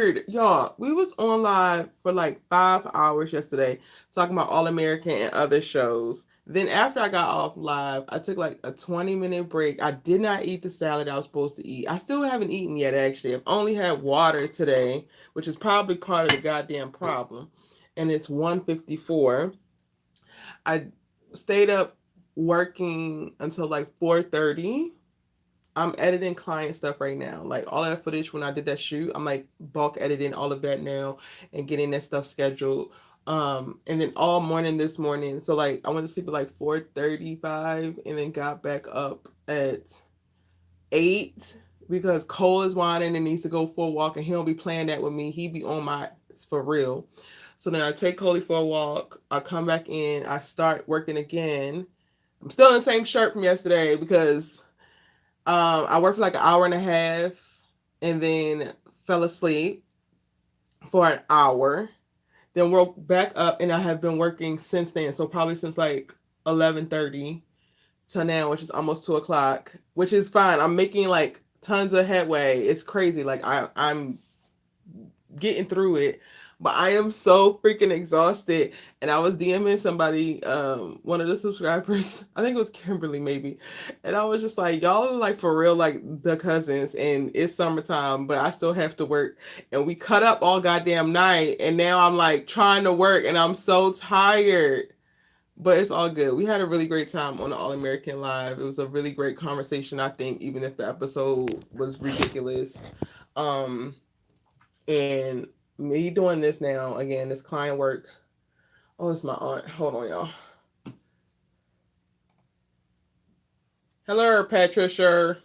weird. Y'all, we was on live for like 5 hours yesterday talking about All American and other shows. Then after I got off live, I took like a 20-minute break. I did not eat the salad I was supposed to eat. I still haven't eaten yet, actually. I've only had water today, which is probably part of the goddamn problem. And it's 1:54. I stayed up working until like 4:30. I'm editing client stuff right now. Like all that footage when I did that shoot, I'm like bulk editing all of that now and getting that stuff scheduled. And then all morning this morning. So like I went to sleep at like 4:35 and then got back up at 8 because Cole is whining and needs to go for a walk and he don't be playing that with me. He be on my for real. So then I take Coley for a walk. I come back in. I start working again. I'm still in the same shirt from yesterday because I worked for like an hour and a half and then fell asleep for an hour. Then woke back up and I have been working since then. So probably since like 11:30 till now, which is almost 2 o'clock, which is fine. I'm making like tons of headway. It's crazy. Like I'm getting through it. But I am so freaking exhausted. And I was DMing somebody, one of the subscribers, I think it was Kimberly maybe. And I was just like, y'all are like for real, like the cousins, and it's summertime, but I still have to work. And we cut up all goddamn night. And now I'm like trying to work and I'm so tired. But it's all good. We had a really great time on the All American Live. It was a really great conversation, I think, even if the episode was ridiculous. Um, and me doing this now, again, this client work. Oh, it's my aunt. Hold on, y'all. Hello, Patricia.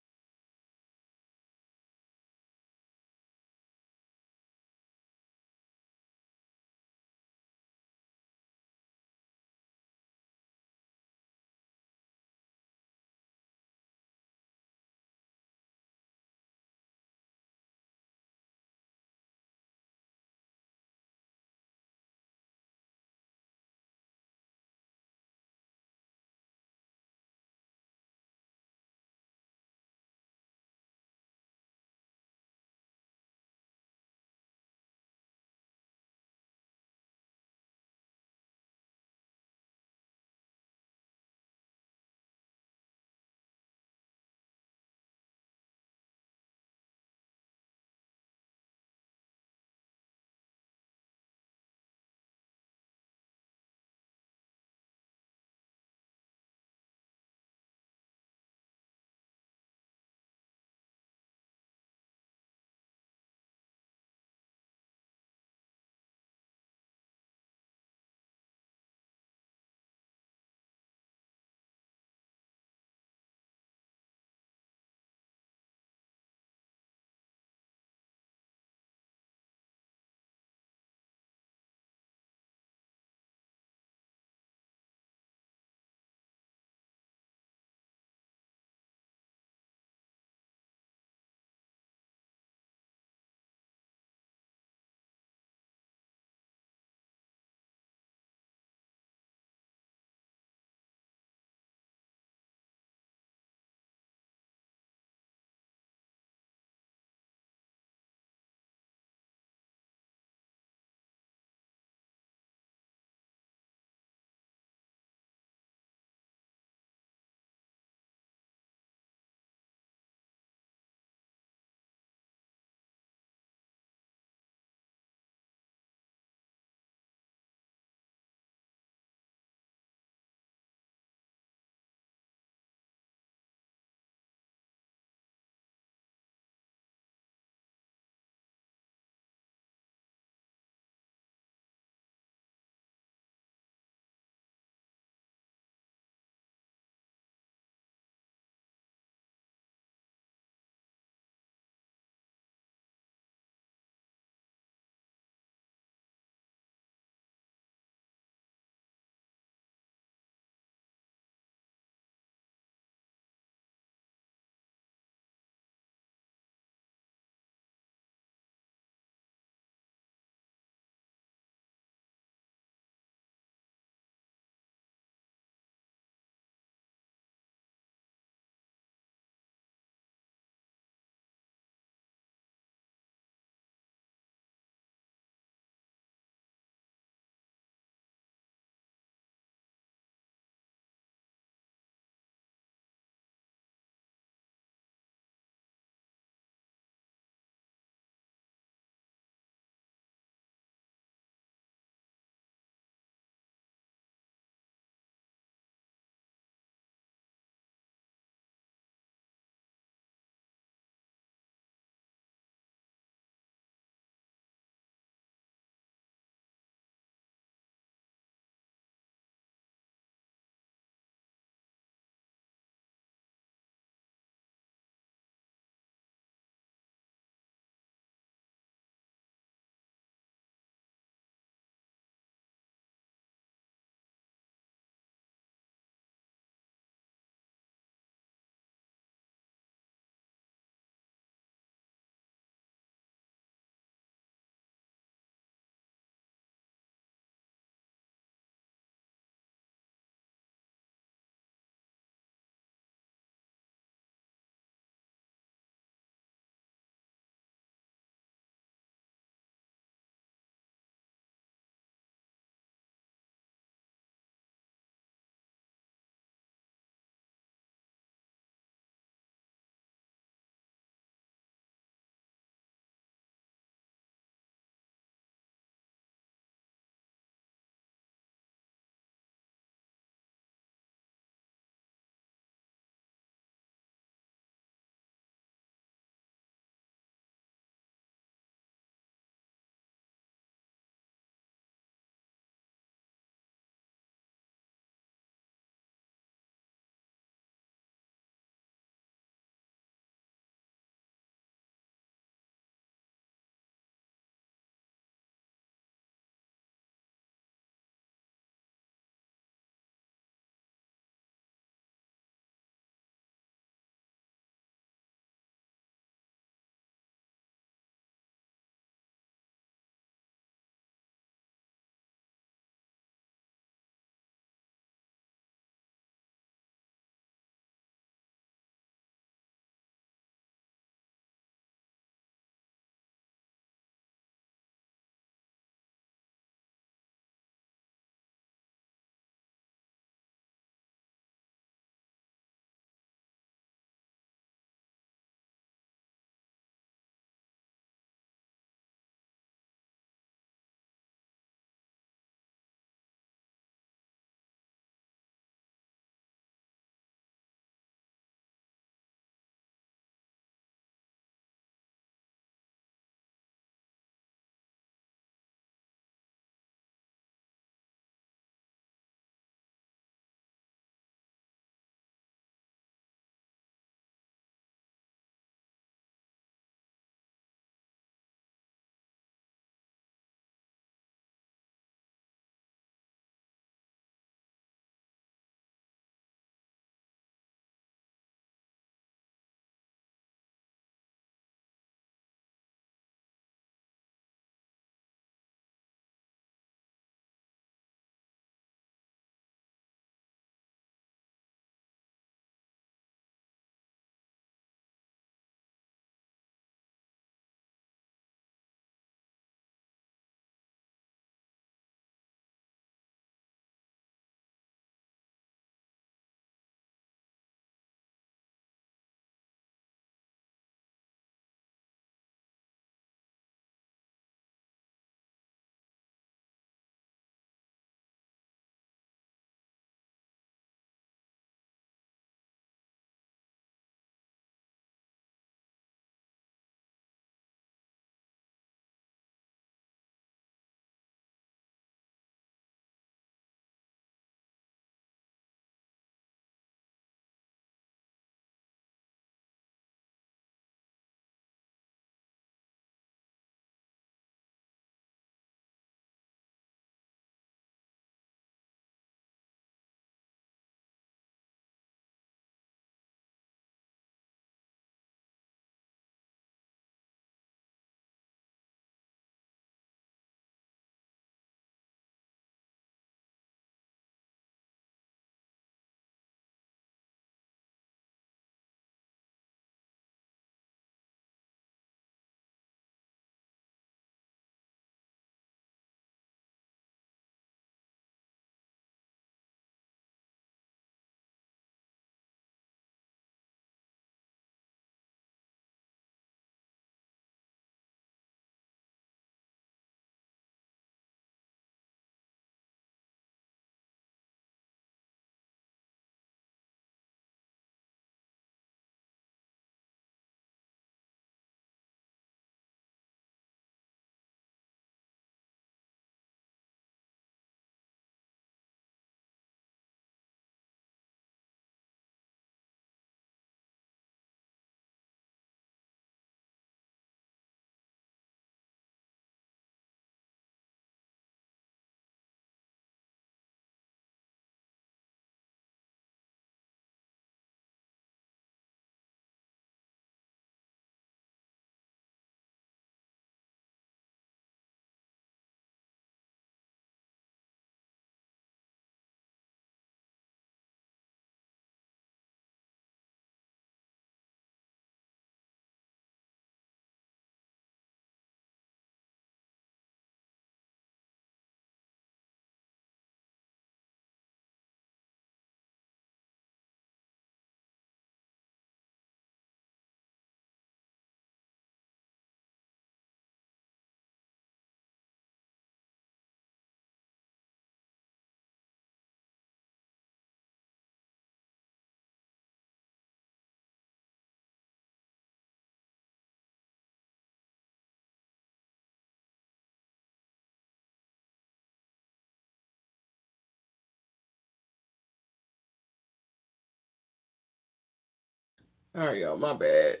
All right, y'all, my bad.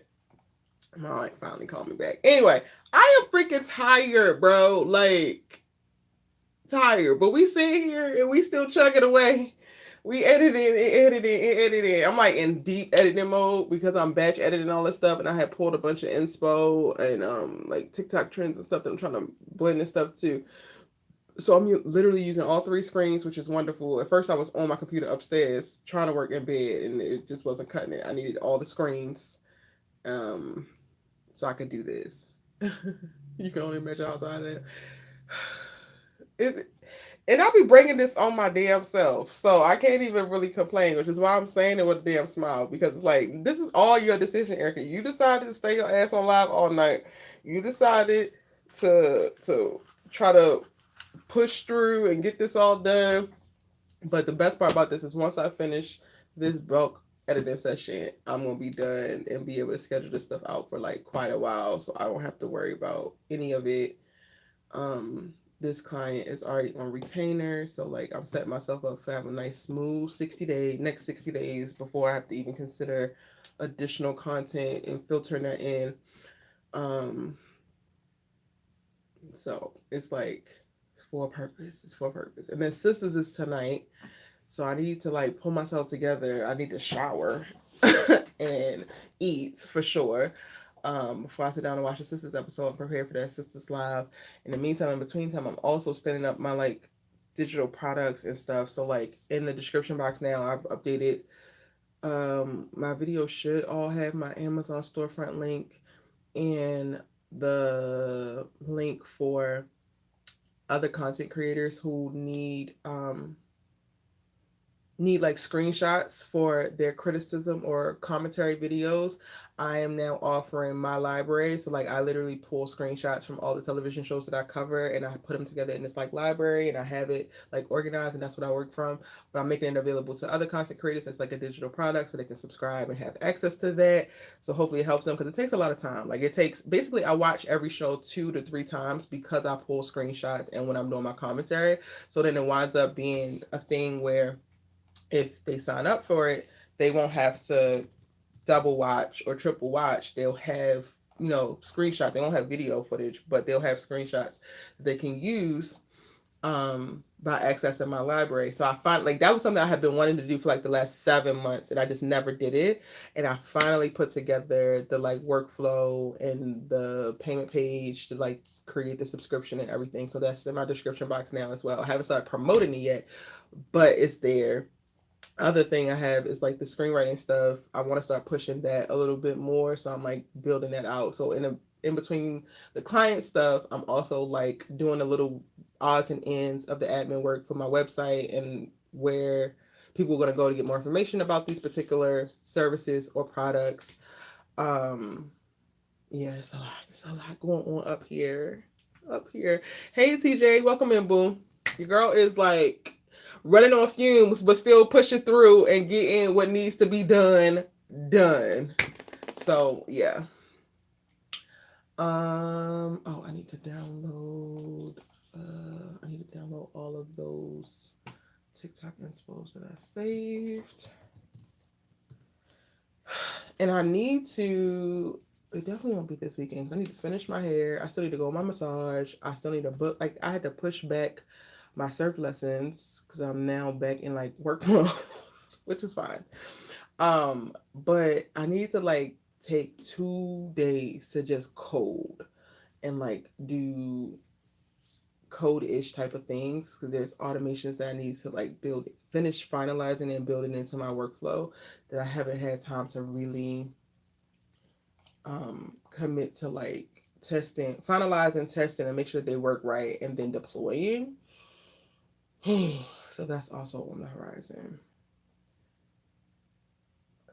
My mic finally called me back. Anyway, I am freaking tired, bro. Like, tired. But we sit here and we still chugging away. We editing. I'm like in deep editing mode because I'm batch editing all this stuff, and I had pulled a bunch of inspo and like TikTok trends and stuff that I'm trying to blend this stuff to. So I'm literally using all three screens, which is wonderful. At first, I was on my computer upstairs trying to work in bed, and it just wasn't cutting it. I needed all the screens, so I could do this. You can only imagine how tired I am. It, and I'll be bringing this on my damn self, so I can't even really complain, which is why I'm saying it with a damn smile, because it's like, this is all your decision, Erica. You decided to stay your ass on live all night. You decided to try to push through and get this all done. But the best part about this is once I finish this bulk editing session, I'm gonna be done and be able to schedule this stuff out for like quite a while, so I don't have to worry about any of it. This client is already on retainer, so like I'm setting myself up to have a nice smooth 60 days before I have to even consider additional content and filtering that in. So it's like for a purpose. It's for a purpose. And then sisters is tonight, so I need to like pull myself together. I need to shower and eat for sure. Before I sit down and watch the sisters episode and prepare for that sisters live. In the meantime, in between time, I'm also setting up my like digital products and stuff. So like in the description box now, I've updated. My video should all have my Amazon storefront link and the link for other content creators who need like screenshots for their criticism or commentary videos. I am now offering my library. So like I literally pull screenshots from all the television shows that I cover and I put them together in this like library and I have it like organized, and that's what I work from. But I'm making it available to other content creators as like a digital product so they can subscribe and have access to that. So hopefully it helps them, because it takes a lot of time. Like it takes, basically I watch every show 2 to 3 times because I pull screenshots and when I'm doing my commentary. So then it winds up being a thing where if they sign up for it, they won't have to double watch or triple watch. They'll have, screenshots. They won't have video footage, but they'll have screenshots they can use by accessing my library. So I find like that was something I have been wanting to do for like the last 7 months, and I just never did it. And I finally put together the like workflow and the payment page to like create the subscription and everything. So that's in my description box now as well. I haven't started promoting it yet, but it's there. Other thing I have is like the screenwriting stuff. I want to start pushing that a little bit more, so I'm like building that out. So in between the client stuff, I'm also like doing a little odds and ends of the admin work for my website and where people are going to go to get more information about these particular services or products. Yeah, it's a lot going on up here. Hey TJ, welcome in, boo. Your girl is like running on fumes, but still pushing through and getting what needs to be done. So yeah. Oh, I need to download. I need to download all of those TikTok inspos that I saved, and I need to. It definitely won't be this weekend. I need to finish my hair. I still need to go on my massage. I still need to book. Like I had to push back my surf lessons because I'm now back in like work mode, which is fine. But I need to like take 2 days to just code and like do code-ish type of things, because there's automations that I need to like finish finalizing and building into my workflow that I haven't had time to really commit to like finalizing, testing, and make sure they work right, and then deploying. So that's also on the horizon.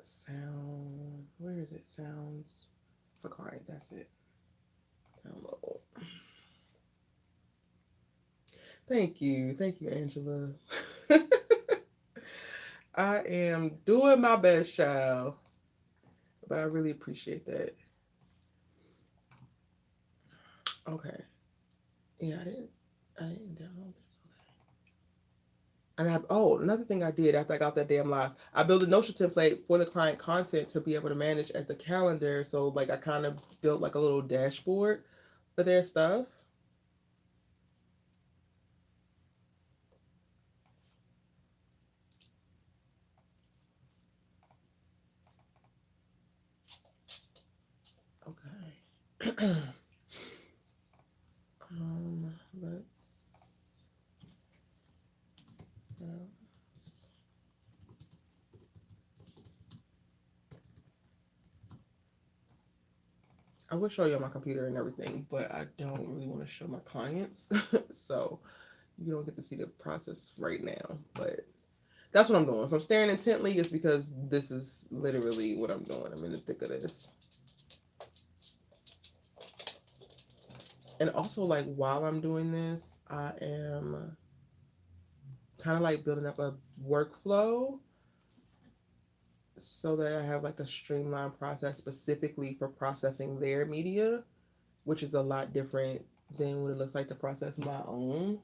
Sound, where is it? Sounds for client, that's it. Download. Thank you, Angela. I am doing my best, child, but I really appreciate that. Okay. Yeah, I didn't download this. And another thing I did after I got that damn live, I built a Notion template for the client content to be able to manage as the calendar. So like I kind of built like a little dashboard for their stuff. Okay. Let's. So, I will show you on my computer and everything, but I don't really want to show my clients. So you don't get to see the process right now. But that's what I'm doing. If I'm staring intently, it's because this is literally what I'm doing. I'm in the thick of this. And also, like, while I'm doing this, I am kind of like building up a workflow so that I have like a streamlined process specifically for processing their media, which is a lot different than what it looks like to process my own.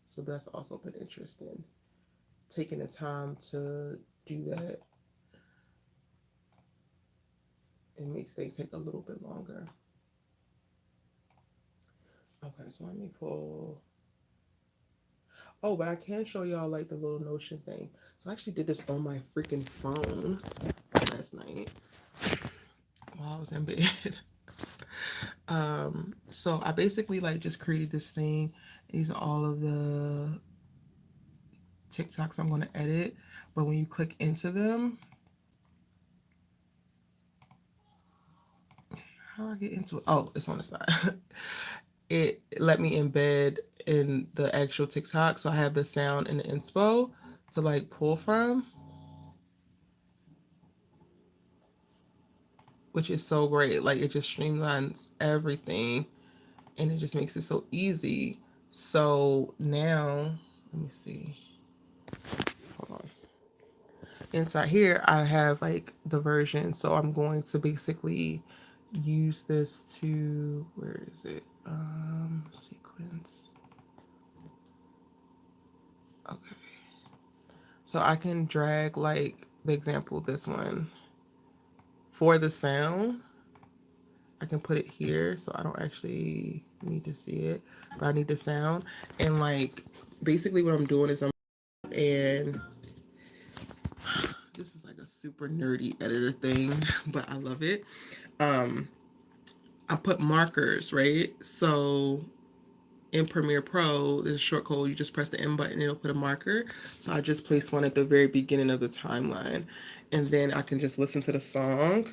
So that's also been interesting. Taking the time to do that, it makes things take a little bit longer. Okay, so let me pull. Oh, but I can show y'all like the little Notion thing. So I actually did this on my freaking phone last night while I was in bed. So I basically like just created this thing. These are all of the TikToks I'm going to edit. But when you click into them, how do I get into it? Oh, it's on the side. It let me embed in the actual TikTok. So I have the sound and the inspo to like pull from, which is so great. Like it just streamlines everything and it just makes it so easy. So now, let me see. Hold on. Inside here, I have like the version. So I'm going to basically use this to, where is it? Sequence. Okay. So I can drag like the example, this one for the sound. I can put it here so I don't actually need to see it, but I need the sound. And like basically what I'm doing is and this is like a super nerdy editor thing, but I love it. I put markers, right? So in Premiere Pro, there's a short code. You just press the M button, it'll put a marker. So I just placed one at the very beginning of the timeline. And then I can just listen to the song.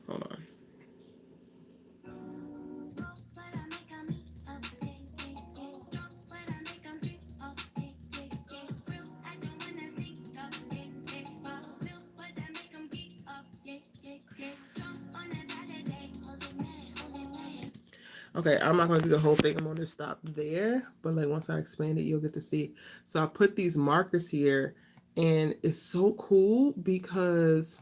Hold on. Okay, I'm not going to do the whole thing. I'm going to stop there. But like once I expand it, you'll get to see. So I put these markers here. And it's so cool because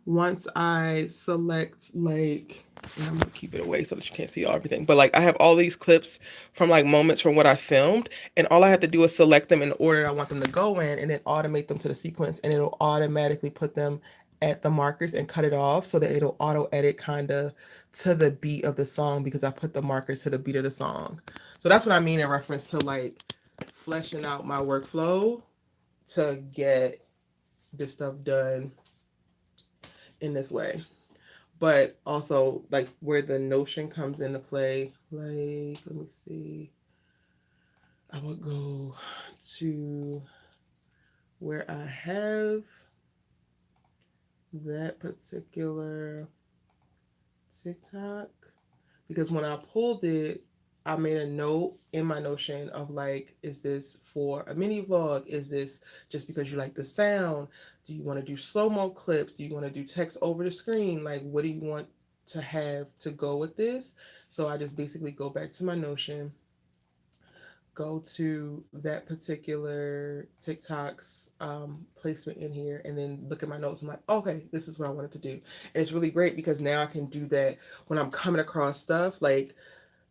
once I select like, and I'm gonna keep it away so that you can't see everything, but like I have all these clips from like moments from what I filmed, and all I have to do is select them in the order I want them to go in and then automate them to the sequence, and it'll automatically put them at the markers and cut it off so that it'll auto edit kind of to the beat of the song because I put the markers to the beat of the song. So that's what I mean in reference to like fleshing out my workflow to get this stuff done in this way. But also like where the Notion comes into play, like let me see, I would go to where I have that particular TikTok, because when I pulled it, I made a note in my Notion of like, is this for a mini vlog? Is this just because you like the sound? Do you want to do slow-mo clips? Do you want to do text over the screen? Like, what do you want to have to go with this? So I just basically go back to my Notion, go to that particular TikTok's placement in here, and then look at my notes. I'm like, okay, this is what I wanted to do. And it's really great because now I can do that when I'm coming across stuff. Like,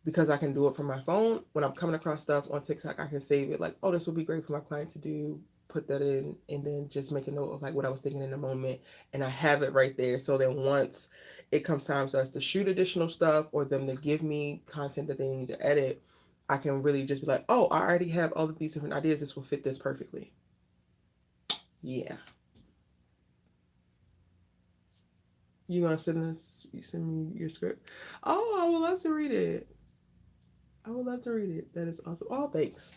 because I can do it from my phone. When I'm coming across stuff on TikTok, I can save it like, oh, this would be great for my client to do. Put that in and then just make a note of like what I was thinking in the moment. And I have it right there. So then once it comes time for us to shoot additional stuff or them to give me content that they need to edit, I can really just be like, oh, I already have all of these different ideas. This will fit this perfectly. Yeah. You gonna send this? You send me your script? Oh, I would love to read it. I would love to read it. That is awesome. Oh, thanks.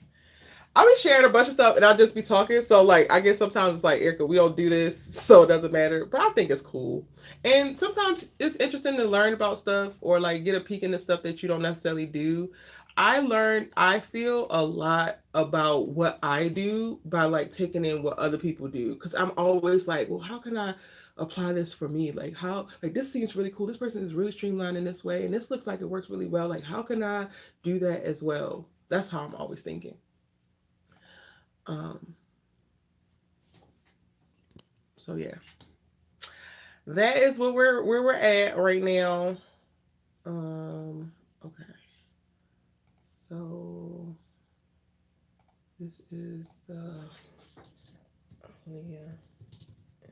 I'll be sharing a bunch of stuff and I'll just be talking. So like I guess sometimes it's like, Erica, we don't do this, so it doesn't matter. But I think it's cool. And sometimes it's interesting to learn about stuff or like get a peek into stuff that you don't necessarily do. I feel a lot about what I do by like taking in what other people do. Cause I'm always like, well, how can I apply this for me? Like how like this seems really cool. This person is really streamlined in this way and this looks like it works really well. Like how can I do that as well? That's how I'm always thinking. Um, so yeah, that is what where we're at right now. Okay, so this is the Leah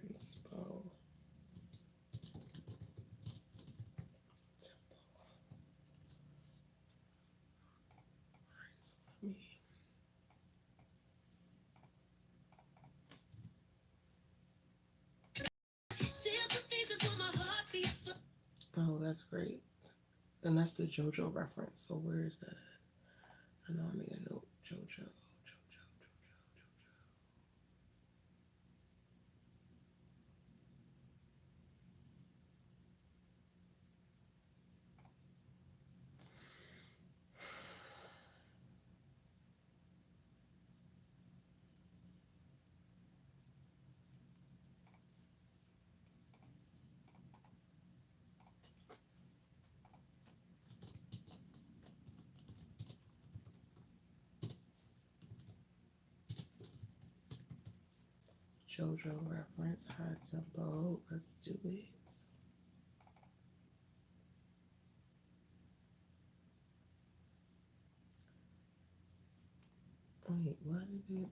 inspo. Oh, that's great. And that's the JoJo reference. So where is that? I know I made a note. JoJo. JoJo reference, high tempo. Let's do it. Wait, why did it?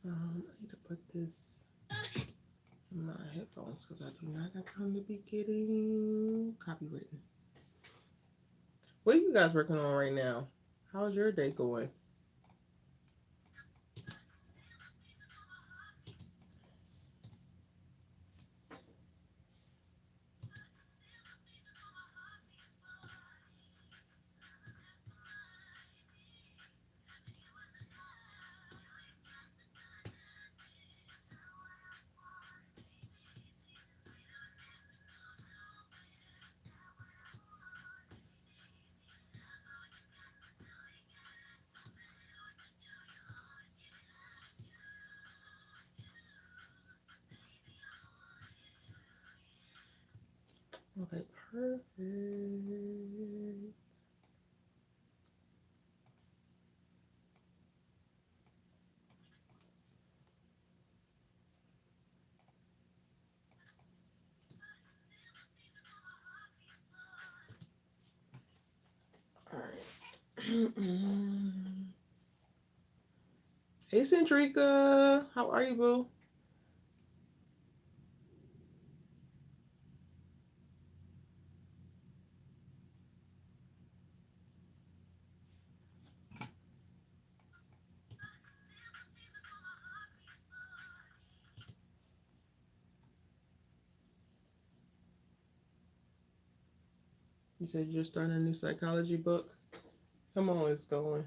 I need to put this in my headphones because I do not have time to be getting copywritten. What are you guys working on right now? How's your day going? Okay, perfect. All right. Hey, Centrica. How are you, boo? You said you're starting a new psychology book. Come on, it's going.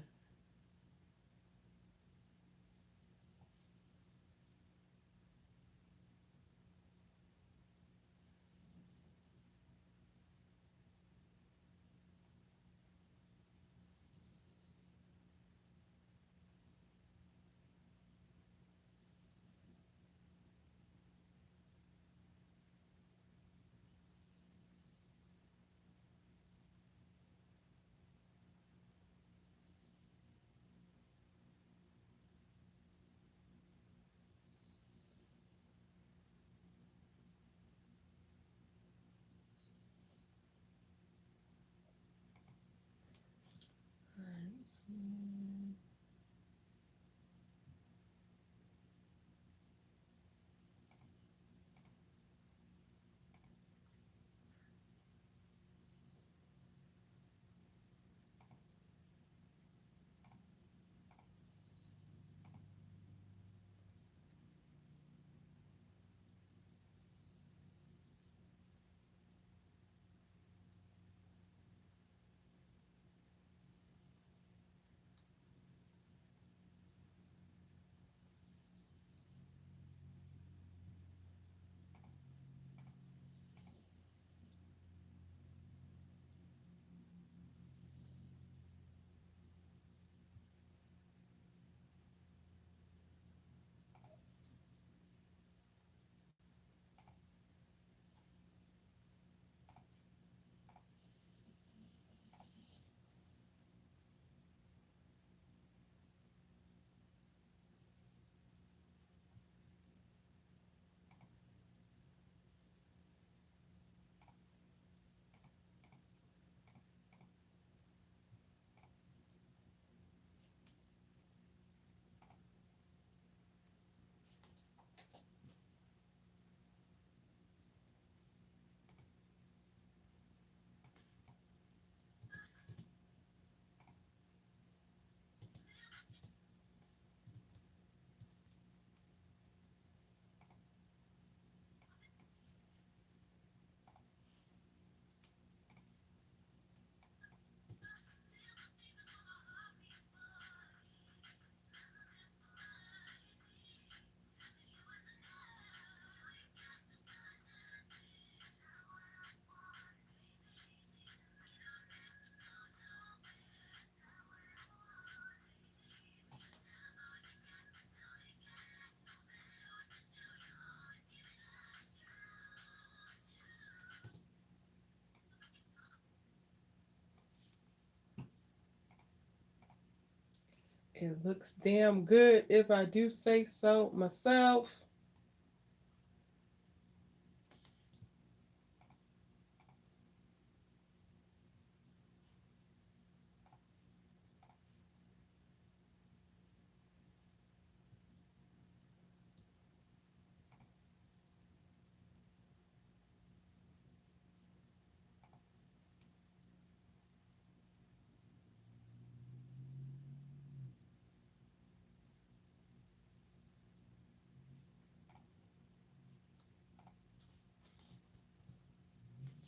It looks damn good if I do say so myself.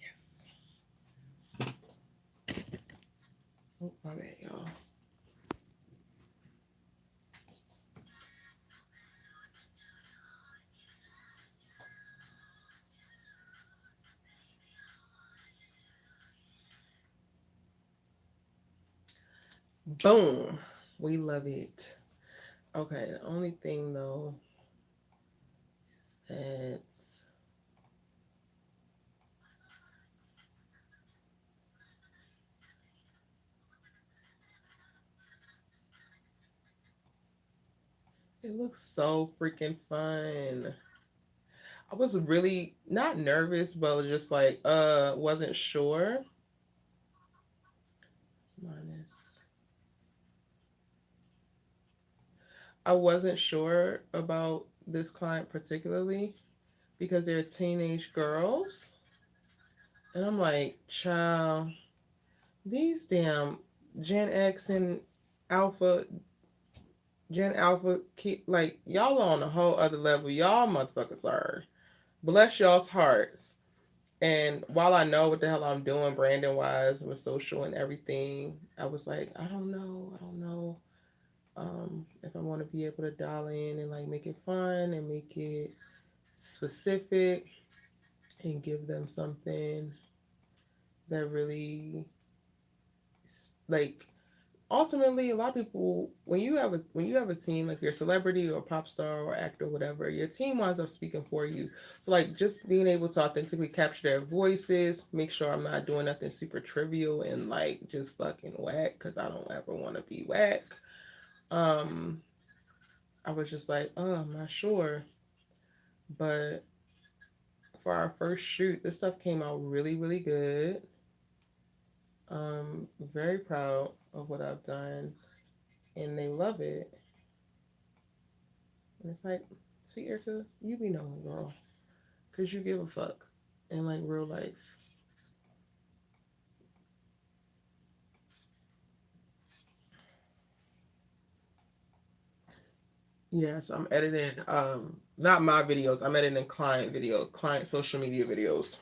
Yes. Oh, my bad, y'all. Boom. We love it. Okay, the only thing though is that it looks so freaking fun. I was really not nervous, but just like wasn't sure. Minus. I wasn't sure about this client particularly because they're teenage girls. And I'm like, child, these damn Gen X and Alpha, Gen Alpha, keep like y'all on a whole other level. Y'all motherfuckers are. Bless y'all's hearts. And while I know what the hell I'm doing branding wise with social and everything, I was like, I don't know. I don't know if I want to be able to dial in and like make it fun and make it specific and give them something that really like ultimately a lot of people when you have a team like you're a celebrity or a pop star or actor or whatever, your team winds up speaking for you. So like just being able to authentically capture their voices, make sure I'm not doing nothing super trivial and like just fucking whack because I don't ever want to be whack. um I was just like, oh, I'm not sure. But for our first shoot, this stuff came out really, really good. Very proud of what I've done, and they love it. And it's like, see, Erica, you be knowing, girl, because you give a fuck in like real life. Yes, I'm editing. Not my videos. I'm editing client videos, client social media videos.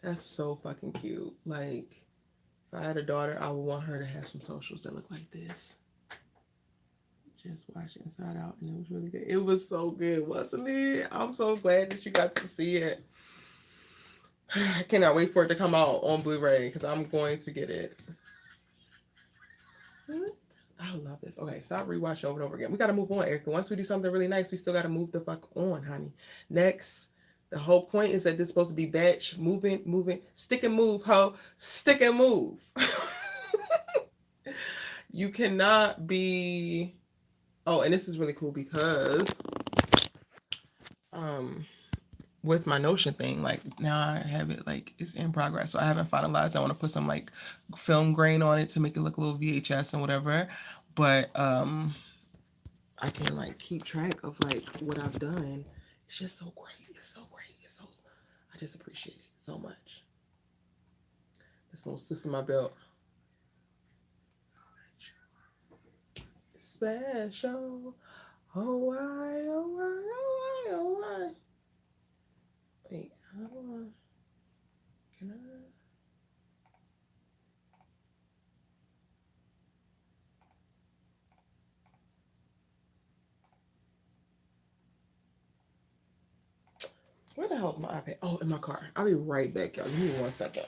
That's so fucking cute. Like, if I had a daughter, I would want her to have some socials that look like this. Just watched Inside Out, and it was really good. It was so good, wasn't it? I'm so glad that you got to see it. I cannot wait for it to come out on Blu-ray because I'm going to get it. I love this. Okay, stop rewatching over and over again. We got to move on, Erica. Once we do something really nice, we still got to move the fuck on, honey. Next, the whole point is that this is supposed to be batch, moving, stick and move, ho, stick and move. You cannot be. Oh, and this is really cool because um with my Notion thing, like now I have it like it's in progress. So I haven't finalized. I want to put some like film grain on it to make it look a little VHS and whatever. But I can like keep track of like what I've done. It's just so great. It's so great. It's so I just appreciate it so much. This little system I built. Special. Oh why, oh why, oh why, oh why. Wait, how do can I? Where the hell is my iPad? Oh, in my car. I'll be right back, y'all. Give me 1 second.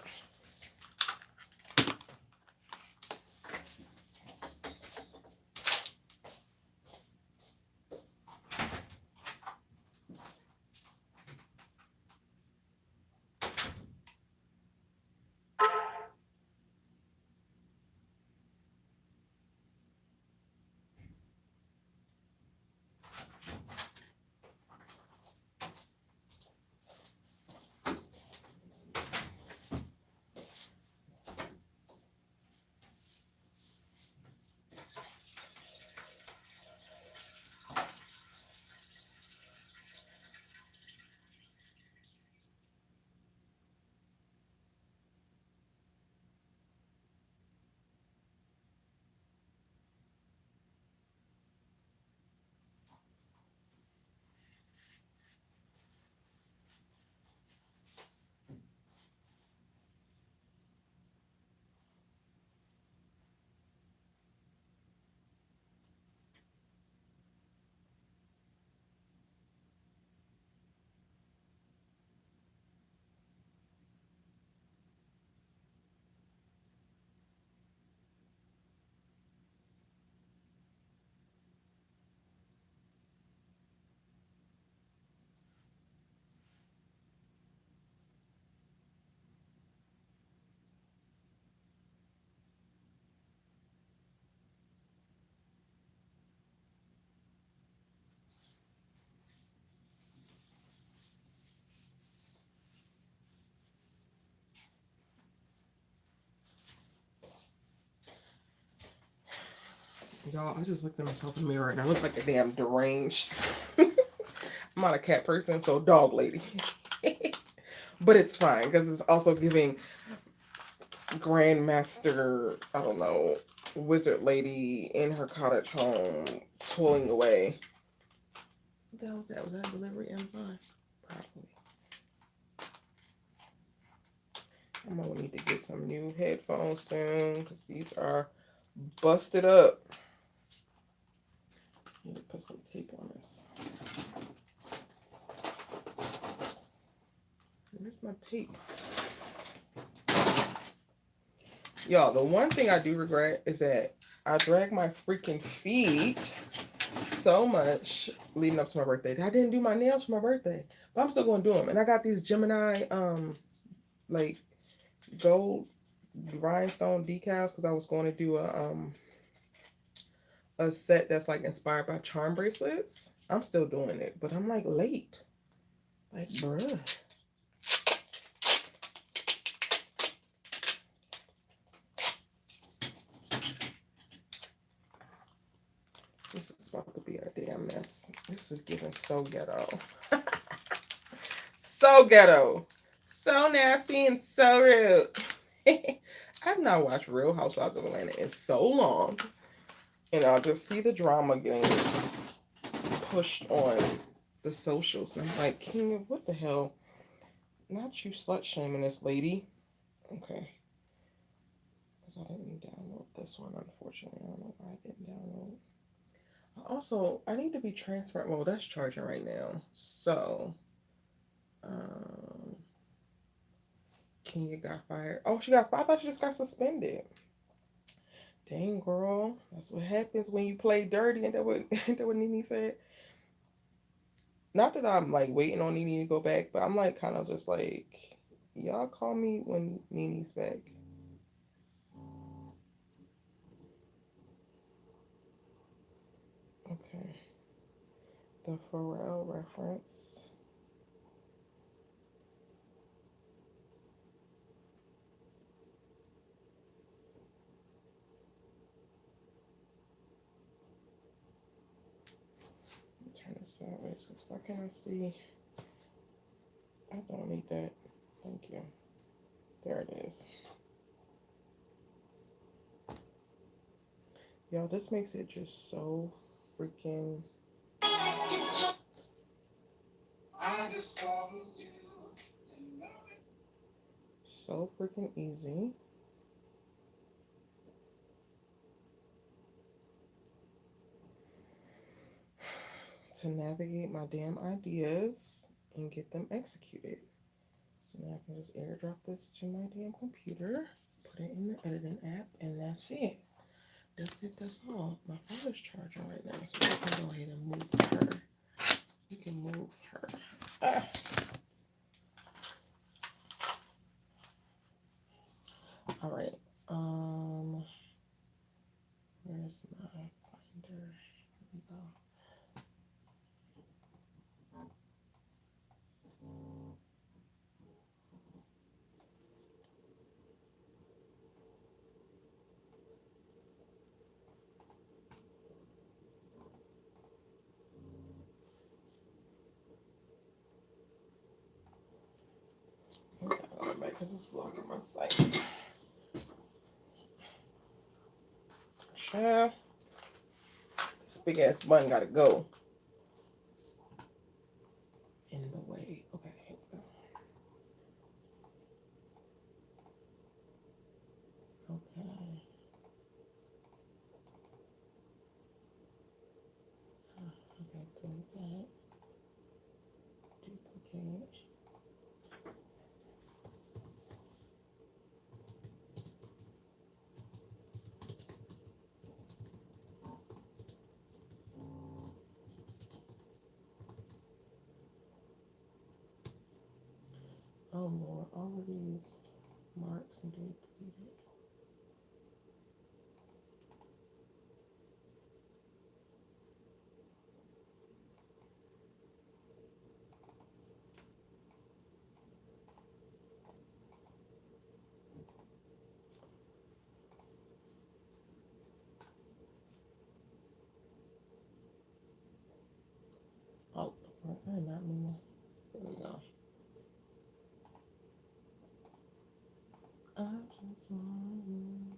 Y'all, I just looked at myself in the mirror and I look like a damn deranged. I'm not a cat person, so dog lady. But it's fine because it's also giving grandmaster, I don't know, wizard lady in her cottage home, toiling away. What the hell was that? Was that a delivery Amazon? Probably. I'm gonna need to get some new headphones soon because these are busted up. I need to put some tape on this. Where's my tape? Y'all, the one thing I do regret is that I drag my freaking feet so much leading up to my birthday. I didn't do my nails for my birthday, but I'm still going to do them. And I got these Gemini, like gold rhinestone decals because I was going to do a set that's like inspired by charm bracelets. I'm still doing it, but I'm like late. Like, bruh. This is about to be a damn mess. This is getting so ghetto. So ghetto. So nasty and so rude. I've not watched Real Housewives of Atlanta in so long. And I'll just see the drama getting pushed on the socials. And I'm like, King, what the hell? Not you slut shaming this lady. Okay. Because I didn't download this one, unfortunately. I don't know why I didn't download. Also, I need to be transferred. Well, that's charging right now. So, Kenya got fired. Oh, she got fired. I thought she just got suspended. Dang, girl. That's what happens when you play dirty. And that what Nene said? Not that I'm like waiting on Nene to go back, but I'm like kind of just like, y'all call me when Nene's back. Okay. The Pharrell reference. Turn this sideways because why can't I see? I don't need that. Thank you. There it is. Yo, this makes it just so freaking. So freaking easy. To navigate my damn ideas and get them executed. So now I can just airdrop this to my damn computer, put it in the editing app, and that's it. That's it, that's all. My phone is charging right now, so we can go ahead and move her. We can move her. All right. Where's my finder? Here we go. Because it's blocking my site. Child, this big ass button gotta go. In the way. Okay, here we go. Okay. Okay, delete that. Duplicate. Oh Lord, all of these marks need to be deleted. Not anymore. There we go. I just want you.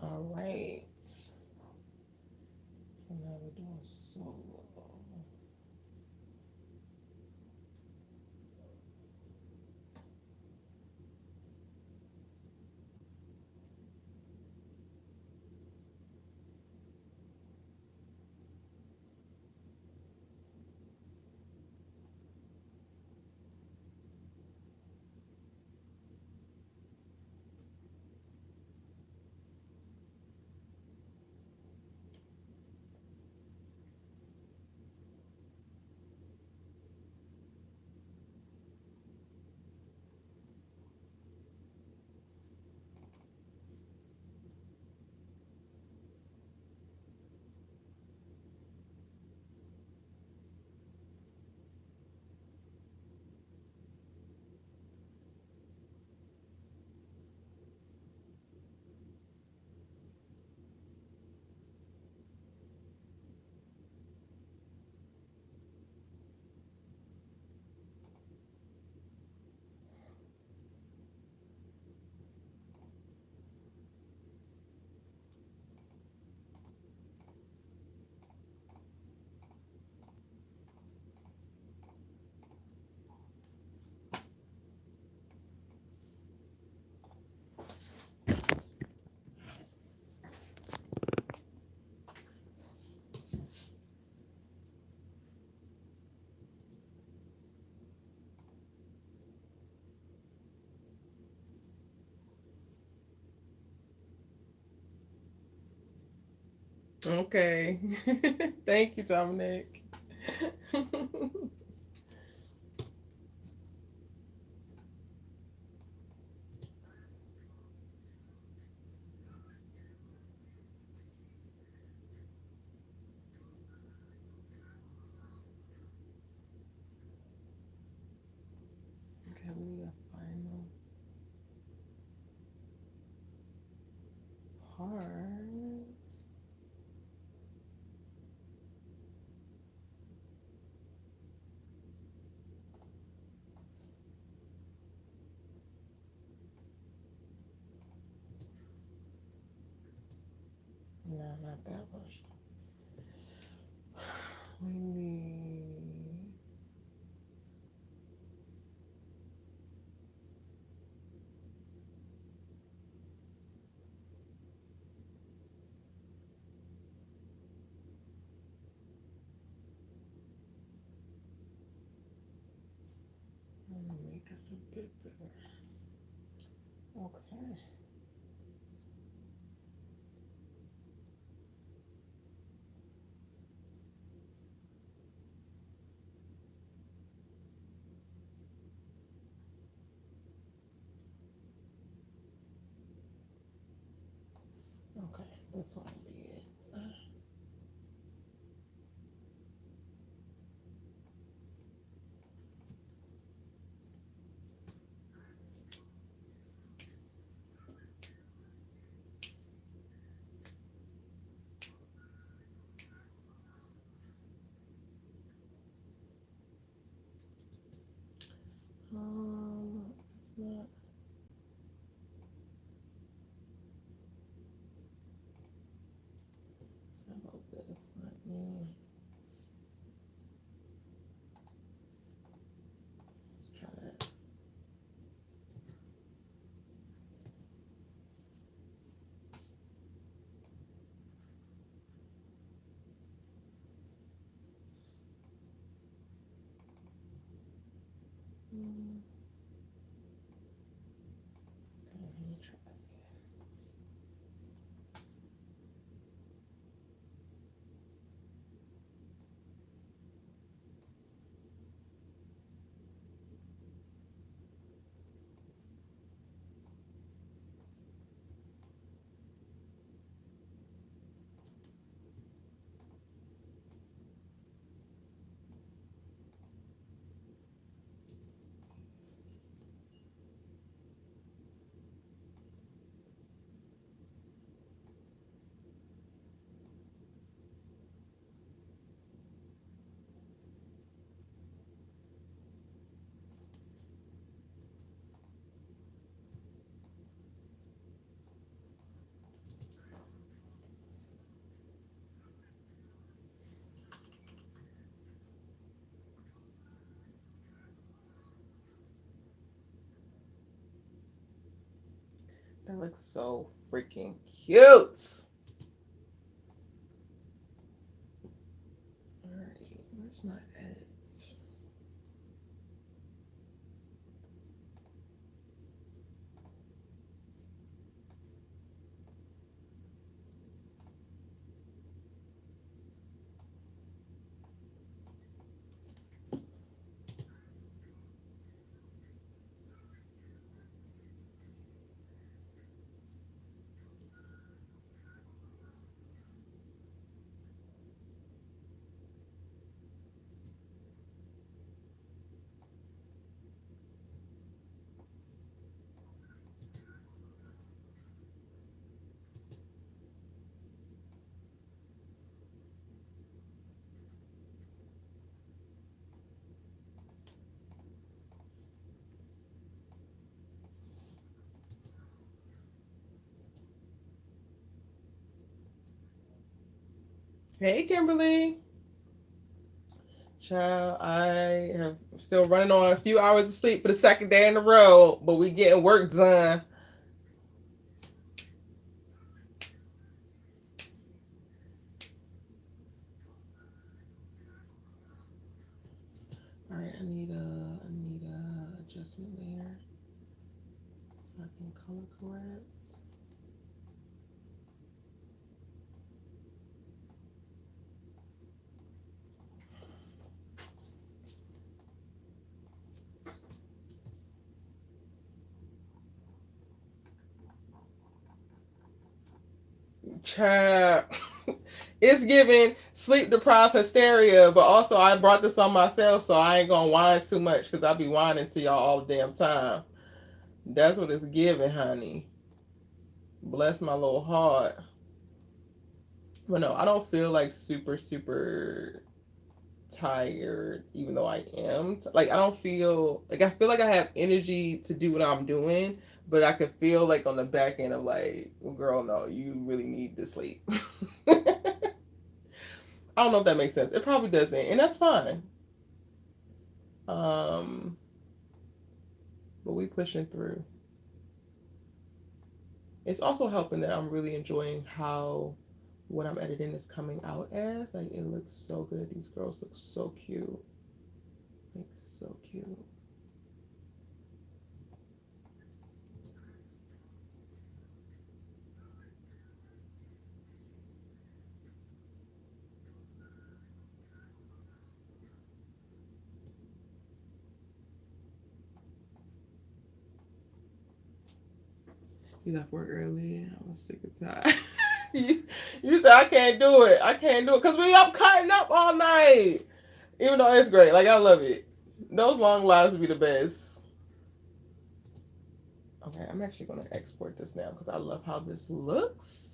All right. So now we're doing solo. Okay. Thank you, Dominic. Okay, we need a final parts. No, not that one. We need. Let me make this a bit bigger. Okay. Okay, this one will be it. It's not. How about this? Let me. Let's try that. Okay, let me try that again. looks so freaking cute. All right, where's my edits? Hey, Kimberly. Child, I have still running on a few hours of sleep for the second day in a row, but we getting work done. All right, I need a adjustment layer so I can color correct. Child, it's giving sleep deprived hysteria, but also I brought this on myself, so I ain't gonna whine too much because I'll be whining to y'all all the damn time. That's what it's giving, honey. Bless my little heart. But no, I don't feel like super tired, even though I am. Like, I don't feel like I feel like I have energy to do what I'm doing, but I could feel like on the back end of like, well, girl, no, you really need to sleep. I don't know if that makes sense. It probably doesn't, and that's fine. Um, but we pushing through. It's also helping that I'm really enjoying how what I'm editing is coming out as. Like, it looks so good. These girls look so cute. Like, so cute. You left work early. I was sick and tired. you said I can't do it. I can't do it because we up cutting up all night. Even though it's great, like I love it. Those long lives be the best. Okay, I'm actually gonna export this now because I love how this looks.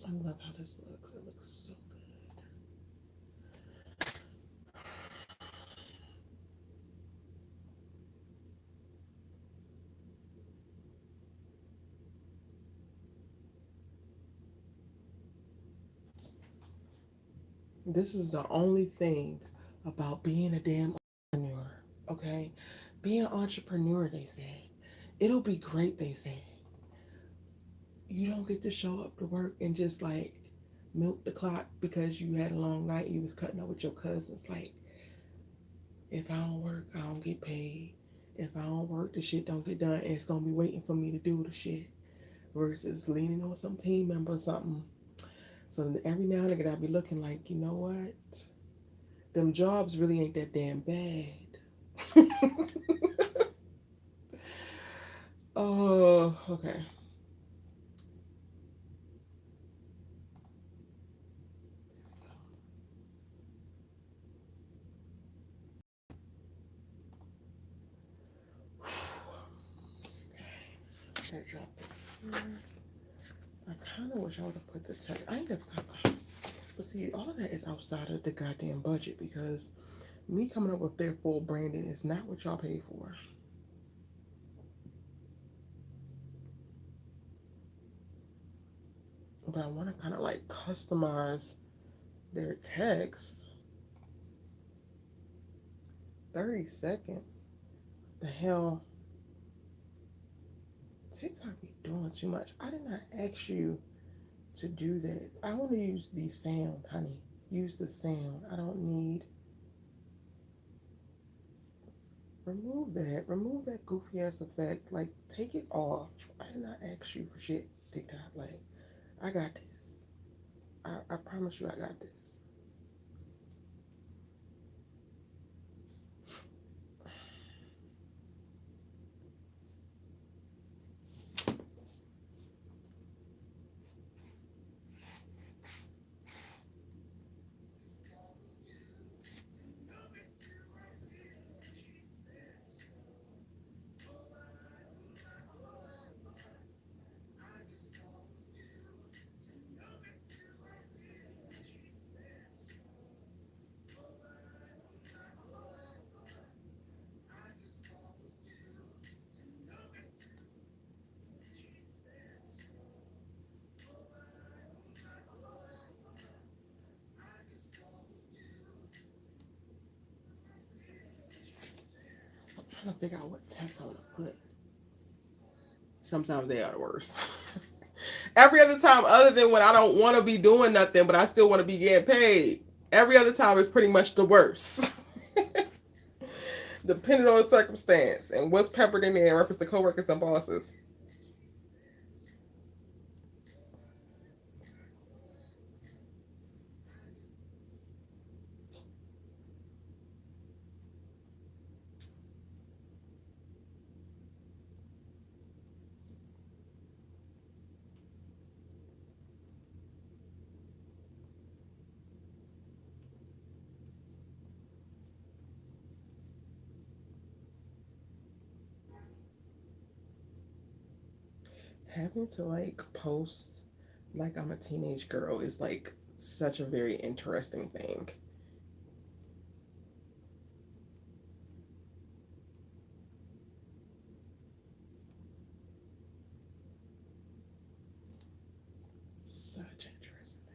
I love how this looks. It looks so good. This is the only thing about being a damn entrepreneur. Okay, being an entrepreneur, they say it'll be great. They say you don't get to show up to work and just like milk the clock because you had a long night. You was cutting up with your cousins. Like, if I don't work, I don't get paid. If I don't work, the shit don't get done. And it's gonna be waiting for me to do the shit. Versus leaning on some team member or something. So every now and again, I'll be looking like, you know what? Them jobs really ain't that damn bad. Oh, okay. Okay, drop it here. I kind of wish I would have put the text. I ain't never. But see, all of that is outside of the goddamn budget because me coming up with their full branding is not what y'all pay for. But I want to kind of like customize their text. 30 seconds. The hell? TikTok be doing too much. I did not ask you to do that. I want to use the sound, honey. Use the sound. I don't need. Remove that. Remove that goofy ass effect. Like, take it off. I did not ask you for shit, TikTok. Like, I got this. I promise you I got this. Trying to figure out what text I want to put. Sometimes they are the worst. Every other time, other than when I don't want to be doing nothing, but I still want to be getting paid. Every other time is pretty much the worst. Depending on the circumstance and what's peppered in there in reference to coworkers and bosses. Having to like post like I'm a teenage girl is like such a very interesting thing. Such an interesting thing.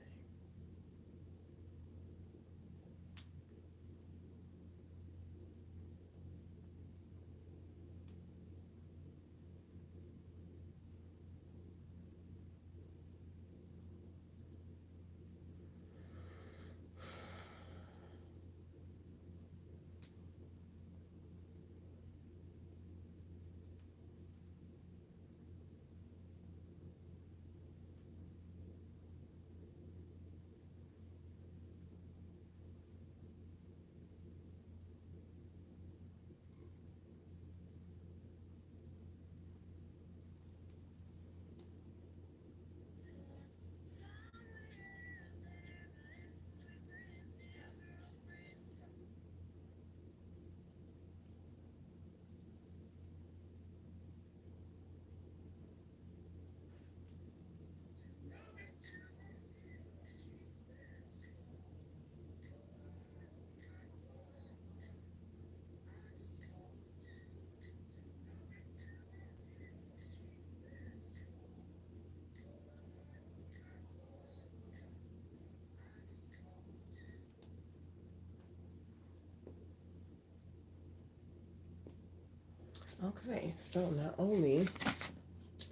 Okay, so not only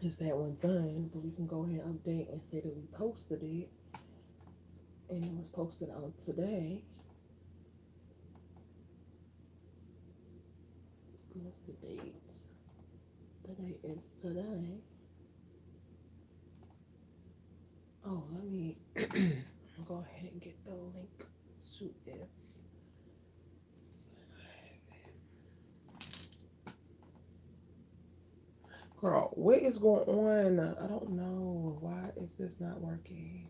is that one done, but we can go ahead and update and say that we posted it. And it was posted on today. What's the date? The date is today. Oh, let me go ahead and get the link to it. Girl, what is going on? I don't know. Why is this not working?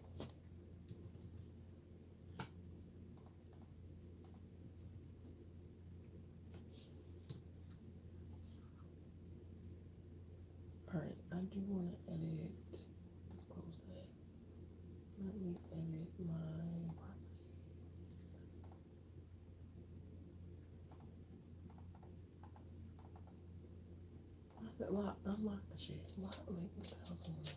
Alright, I do want to edit. Let's close that. Let me edit my properties. Unlock the shit. What the hell's going on?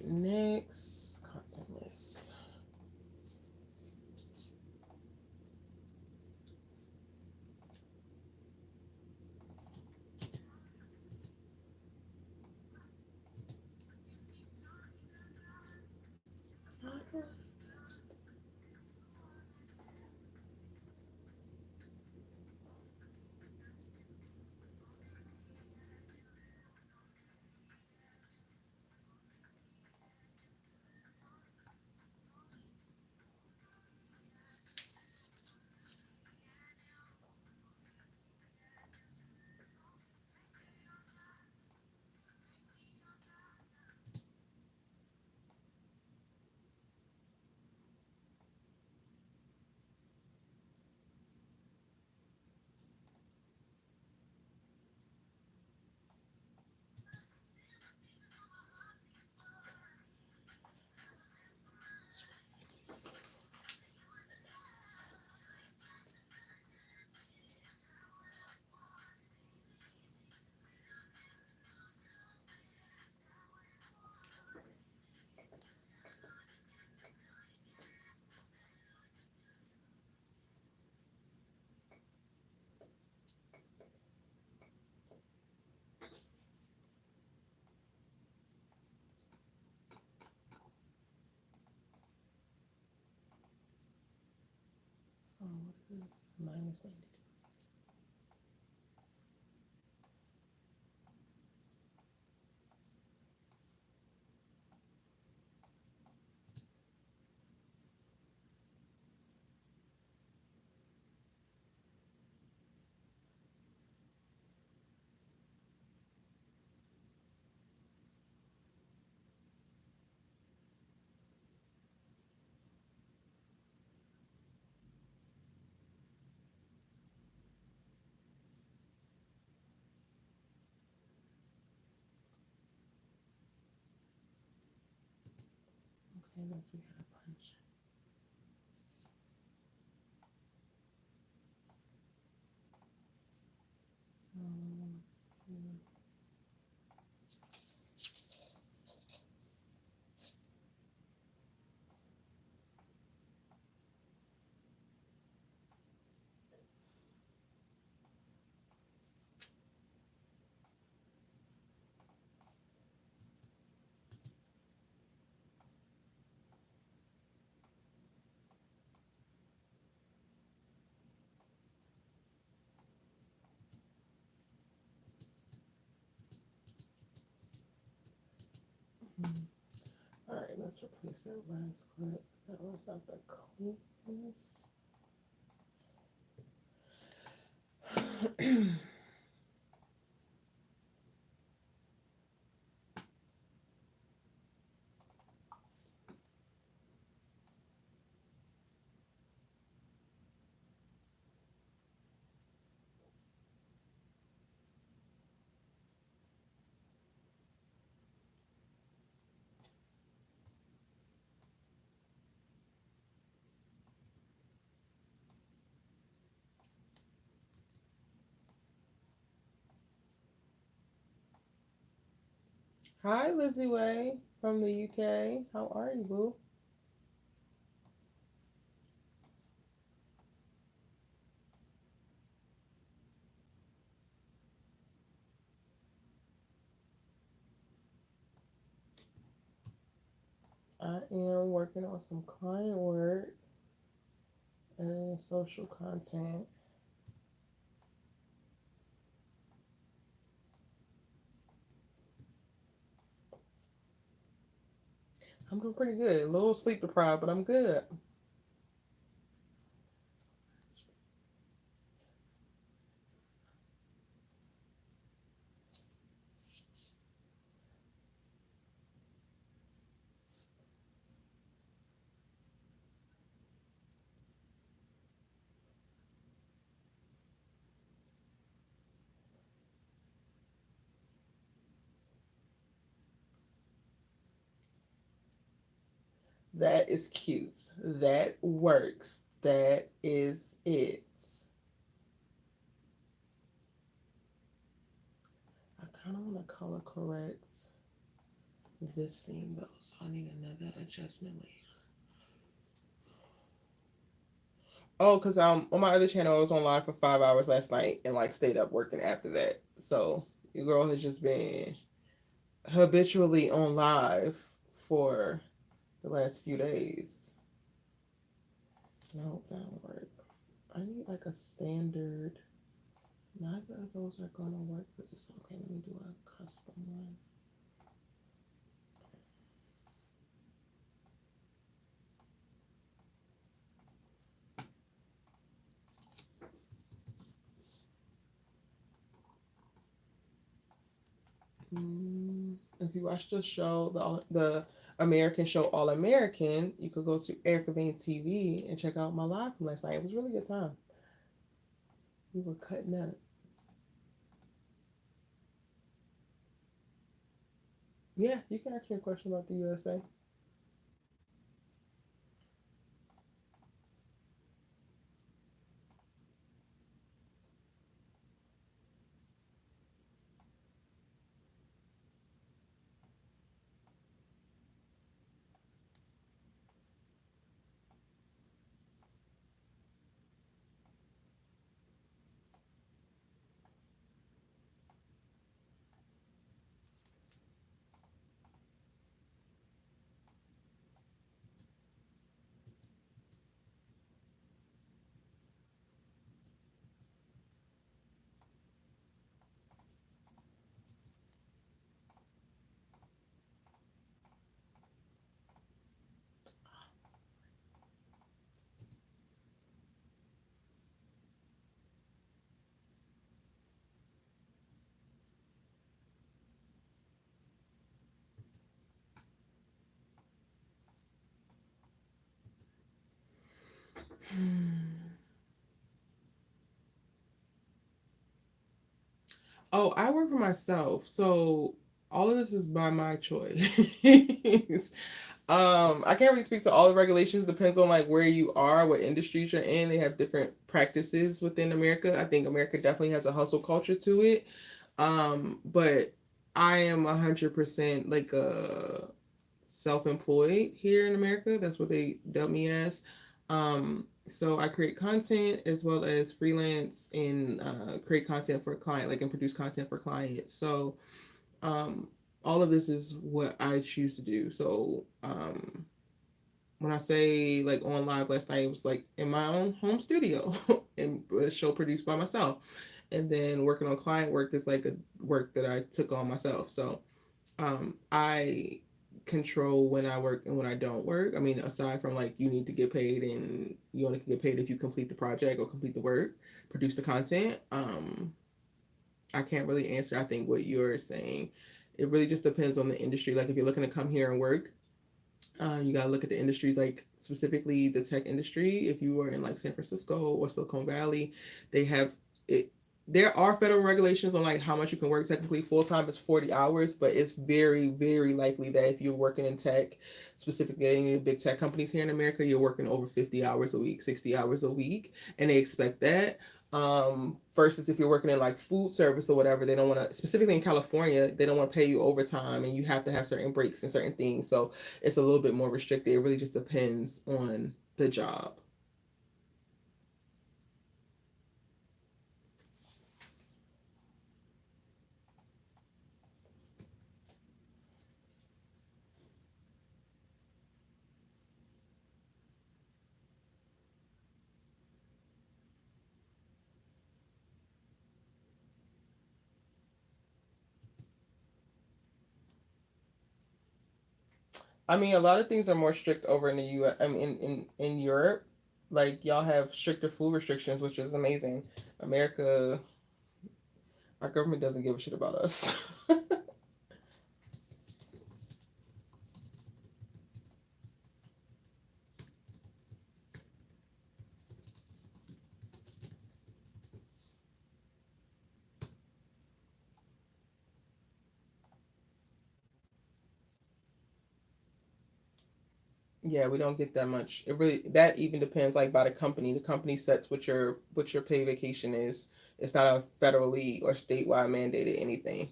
next content list. Okay. Oh, what is minus 92? Okay, let's see how to punch. So let's see. All right, let's replace that last clip. That was not the cleanest. Hi, Lizzie Way from the UK. How are you, boo? I am working on some client work and social content. I'm doing pretty good. A little sleep deprived, but I'm good. That is cute. That works. That is it. I kind of want to color correct this seam though, so I need another adjustment layer. Oh, because on my other channel I was on live for 5 hours last night and like stayed up working after that. So your girl has just been habitually on live for the last few days. And I hope that'll work. I need like a standard. Neither of those are gonna work for this. Okay, let me do a custom one. If you watch the show, the American show All American, you could go to Erica Vane TV and check out my live from last night. It was a really good time. We were cutting up. Yeah, you can ask me a question about the USA. Oh, I work for myself, so all of this is by my choice. I can't really speak to all the regulations. Depends on like where you are, what industries you're in. They have different practices within America. I think America definitely has a hustle culture to it. But I am 100% like a self-employed here in America. That's what they dub me as. So I create content as well as freelance and create content for a client, like and produce content for clients. So um, all of this is what I choose to do. So when I say like on live last night, it was like in my own home studio and a show produced by myself. And then working on client work is like a work that I took on myself. So I control when I work and when I don't work. I mean, aside from like you need to get paid and you only can get paid if you complete the project or complete the work, produce the content. I can't really answer. I think what you're saying, it really just depends on the industry. Like if you're looking to come here and work, you gotta look at the industry, like specifically the tech industry. If you are in like San Francisco or Silicon Valley, they have it. There are federal regulations on like how much you can work. Technically, full time is 40 hours, but it's very, very likely that if you're working in tech, specifically in big tech companies here in America, you're working over 50 hours a week, 60 hours a week, and they expect that. Versus if you're working in like food service or whatever, they don't want to, specifically in California, they don't want to pay you overtime and you have to have certain breaks and certain things. So it's a little bit more restricted. It really just depends on the job. I mean, a lot of things are more strict over in the U.S. I mean, in Europe, like y'all have stricter food restrictions, which is amazing. America, our government doesn't give a shit about us. Yeah, we don't get that much. It really that even depends like by the company. The company sets what your pay vacation is. It's not a federally or statewide mandated anything.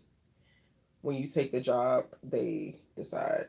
when you take the job, they decide.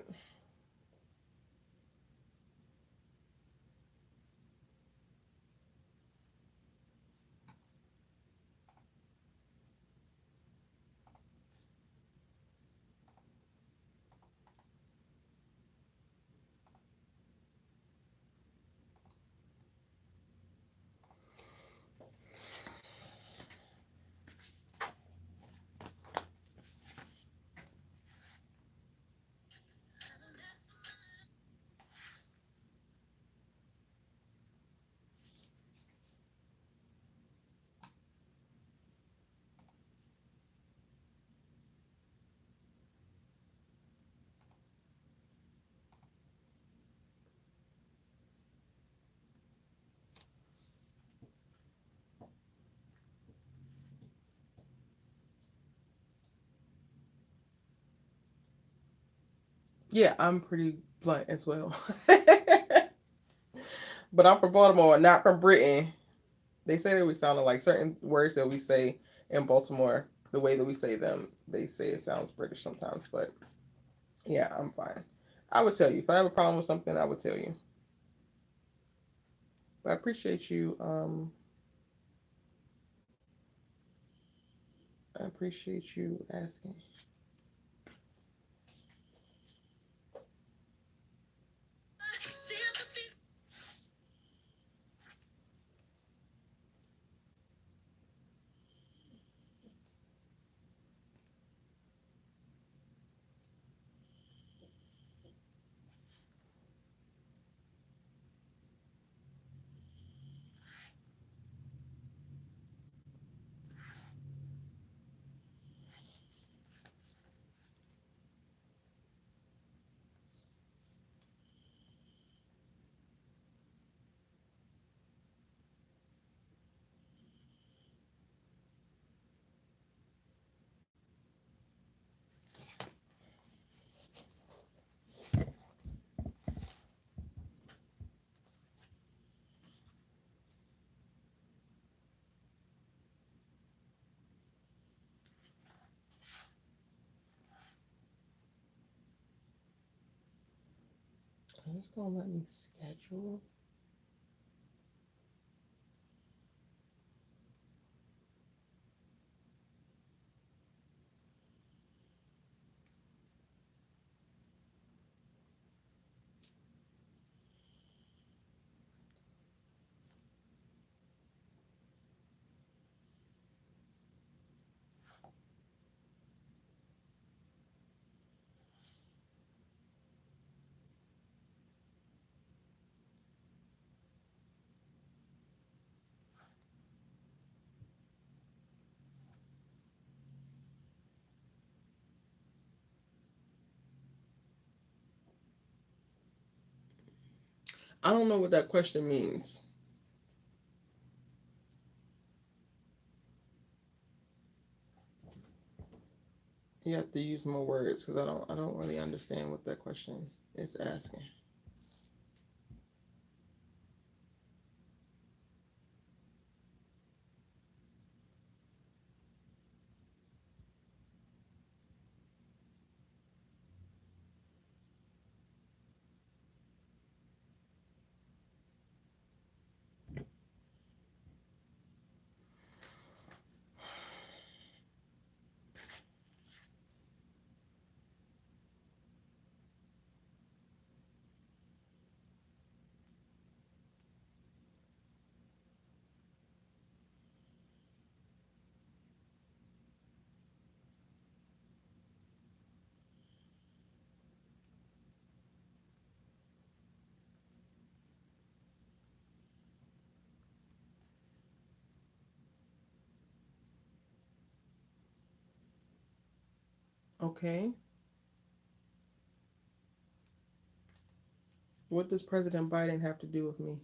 Yeah, I'm pretty blunt as well. But I'm from Baltimore, not from Britain. They say that we sound like certain words that we say in Baltimore, the way that we say them, they say it sounds British sometimes. But yeah, I'm fine. I would tell you. If I have a problem with something, I would tell you. But I appreciate you. I appreciate you asking. Is this gonna let me schedule? I don't know what that question means. You have to use more words because I don't really understand what that question is asking. Okay. What does President Biden have to do with me?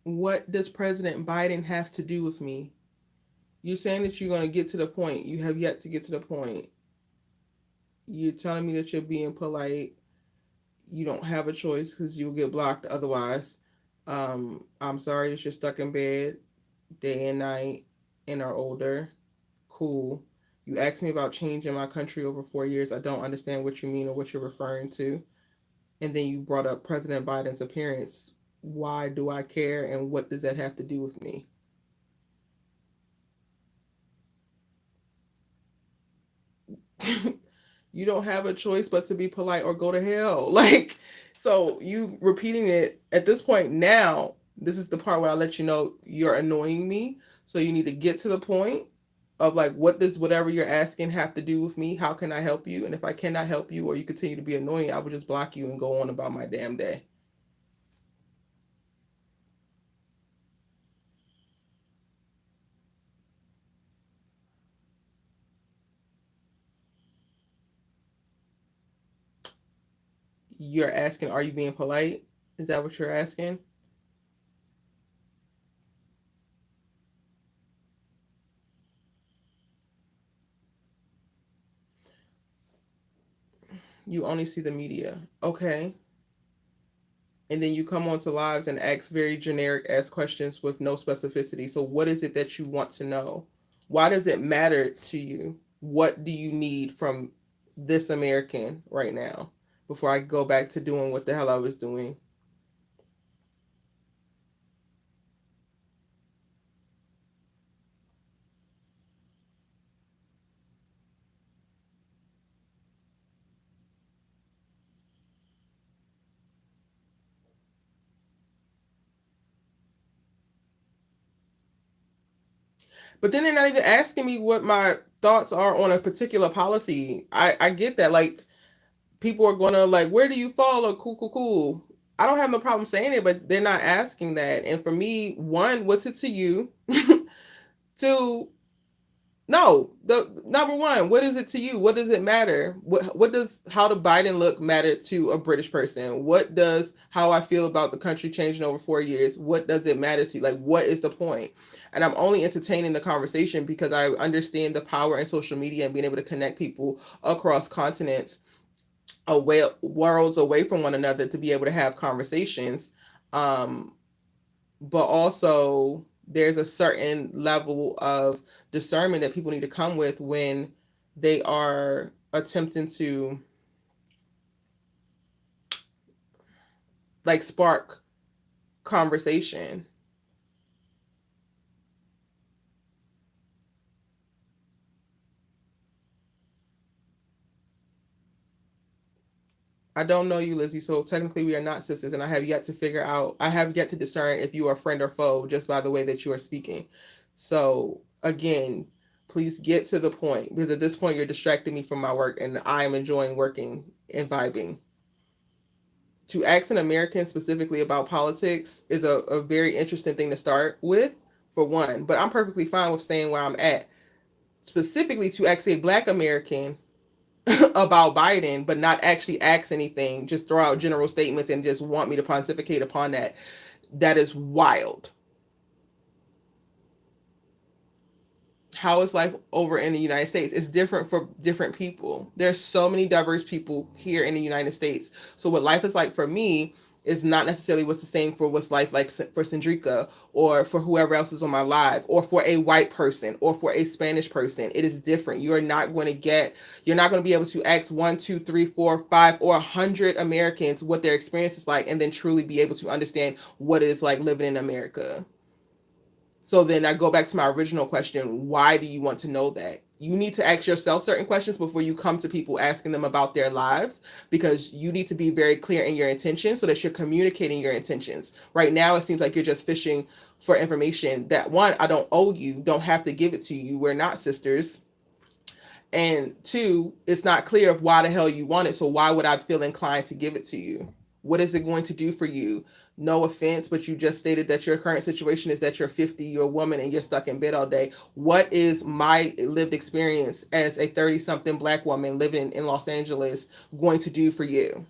What does President Biden have to do with me? You're saying that you're going to get to the point. You have yet to get to the point. You're telling me that you're being polite. You don't have a choice because you'll get blocked otherwise. I'm sorry that you're stuck in bed day and night and are older. Cool. You asked me about changing my country over 4 years. I don't understand what you mean or what you're referring to. And then you brought up President Biden's appearance. Why do I care and what does that have to do with me? You don't have a choice but to be polite or go to hell. Like, so you repeating it at this point now, this is the part where I let you know you're annoying me. So you need to get to the point of like, what does whatever you're asking have to do with me? How can I help you? And if I cannot help you or you continue to be annoying, I will just block you and go on about my damn day. You're asking, are you being polite? Is that what you're asking? You only see the media. Okay. And then you come onto lives and ask very generic ass questions with no specificity. So what is it that you want to know? Why does it matter to you? What do you need from this American right now before I go back to doing what the hell I was doing? But then they're not even asking me what my thoughts are on a particular policy. I get that. Like, people are gonna like, where do you fall or cool, cool, cool. I don't have no problem saying it, but they're not asking that. And for me, one, what's it to you? Two, no, the number one, what is it to you? What does it matter? What does how the Biden look matter to a British person? What does how I feel about the country changing over 4 years? What does it matter to you? Like, what is the point? And I'm only entertaining the conversation because I understand the power in social media and being able to connect people across continents, away worlds away from one another, to be able to have conversations. Um, but also there's a certain level of discernment that people need to come with when they are attempting to like spark conversation. I don't know you, Lizzie, so technically we are not sisters, and I have yet to discern if you are friend or foe just by the way that you are speaking. So again, please get to the point, because at this point you're distracting me from my work and I am enjoying working and vibing. To ask an American specifically about politics is a very interesting thing to start with, for one, but I'm perfectly fine with staying where I'm at. Specifically to ask a Black American about Biden, but not actually ask anything, just throw out general statements and just want me to pontificate upon that. That is wild. How is life over in the United States? It's different for different people. There's so many diverse people here in the United States. So what life is like for me is not necessarily what's the same for what's life like for Sandrika or for whoever else is on my live or for a white person or for a Spanish person. It is different. You're not going to be able to ask 1, 2, 3, 4, 5 or 100 Americans what their experience is like and then truly be able to understand what it is like living in America. So then I go back to my original question, why do you want to know that? You need to ask yourself certain questions before you come to people asking them about their lives, because you need to be very clear in your intentions so that you're communicating your intentions. Right now, it seems like you're just fishing for information that, one, I don't owe you, don't have to give it to you. We're not sisters. And two, it's not clear of why the hell you want it. So why would I feel inclined to give it to you? What is it going to do for you? No offense, but you just stated that your current situation is that you're 50, you're a woman, and you're stuck in bed all day. What is my lived experience as a 30 something Black woman living in Los Angeles going to do for you?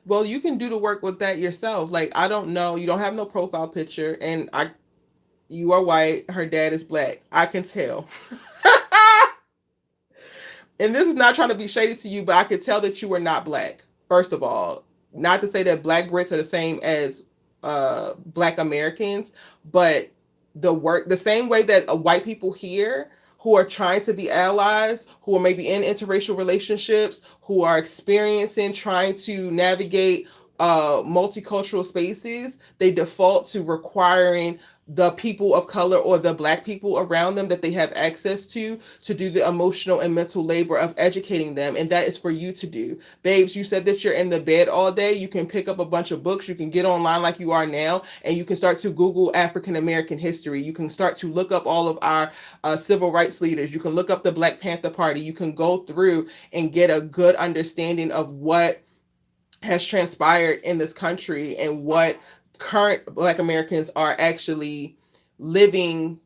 Well, you can do the work with that yourself. Like, I don't know, you don't have no profile picture, and you are white, her dad is black. I can tell. And this is not trying to be shady to you, but I could tell that you are not black. First of all, not to say that black Brits are the same as black Americans, but the same way that white people here who are trying to be allies, who are maybe in interracial relationships, who are experiencing trying to navigate multicultural spaces, they default to requiring the people of color or the black people around them that they have access to do the emotional and mental labor of educating them. And that is for you to do. Babes, you said that you're in the bed all day. You can pick up a bunch of books. You can get online like you are now, and you can start to Google African American history. You can start to look up all of our civil rights leaders. You can look up the Black Panther Party. You can go through and get a good understanding of what has transpired in this country and what current Black Americans are actually living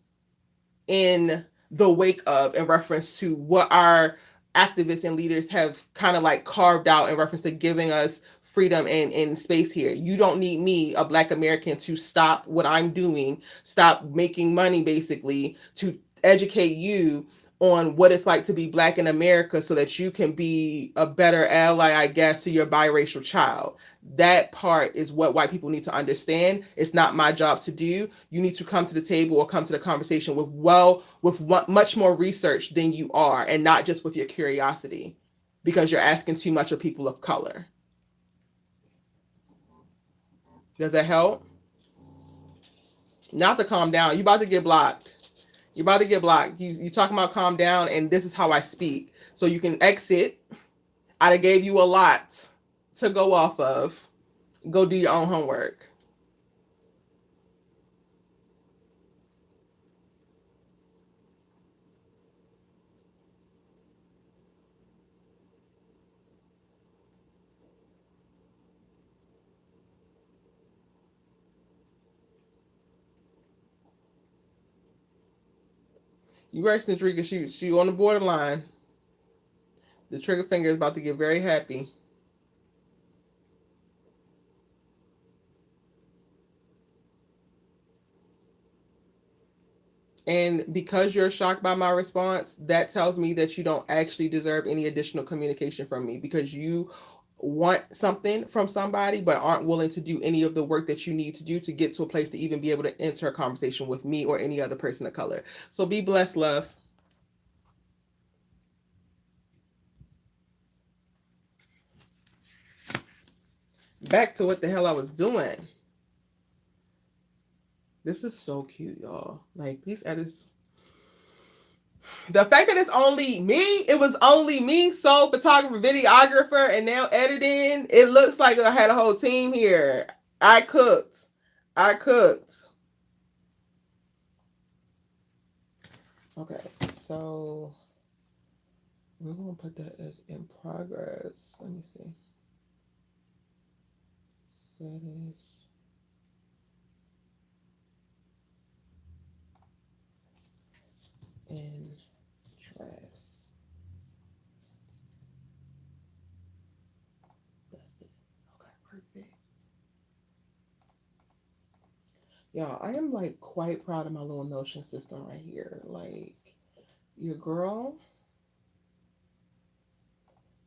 in the wake of, in reference to what our activists and leaders have kind of like carved out in reference to giving us freedom and space here. You don't need me, a Black American, to stop what I'm doing, stop making money basically, to educate you on what it's like to be Black in America so that you can be a better ally, I guess, to your biracial child. That part is what white people need to understand. It's not my job to do. You need to come to the table or come to the conversation with much more research than you are, and not just with your curiosity, because you're asking too much of people of color. Does that help? Not to calm down. You about to get blocked. You're about to get blocked. You talking about calm down, and this is how I speak. So you can exit. I gave you a lot to go off of. Go do your own homework. You right, Centrica. She on the borderline. The trigger finger is about to get very happy. And because you're shocked by my response, that tells me that you don't actually deserve any additional communication from me, because you want something from somebody but aren't willing to do any of the work that you need to do to get to a place to even be able to enter a conversation with me or any other person of color. So be blessed, love. Back to what the hell I was doing. This is so cute, y'all. Like, these edits. The fact that it's only me, it was only me, sole photographer, videographer, and now editing. It looks like I had a whole team here. I cooked. I cooked. Okay, so we're gonna put that as in progress. Let me see. Settings. In drafts. That's it. Okay, perfect. Y'all, I am like quite proud of my little Notion system right here. Like, your girl.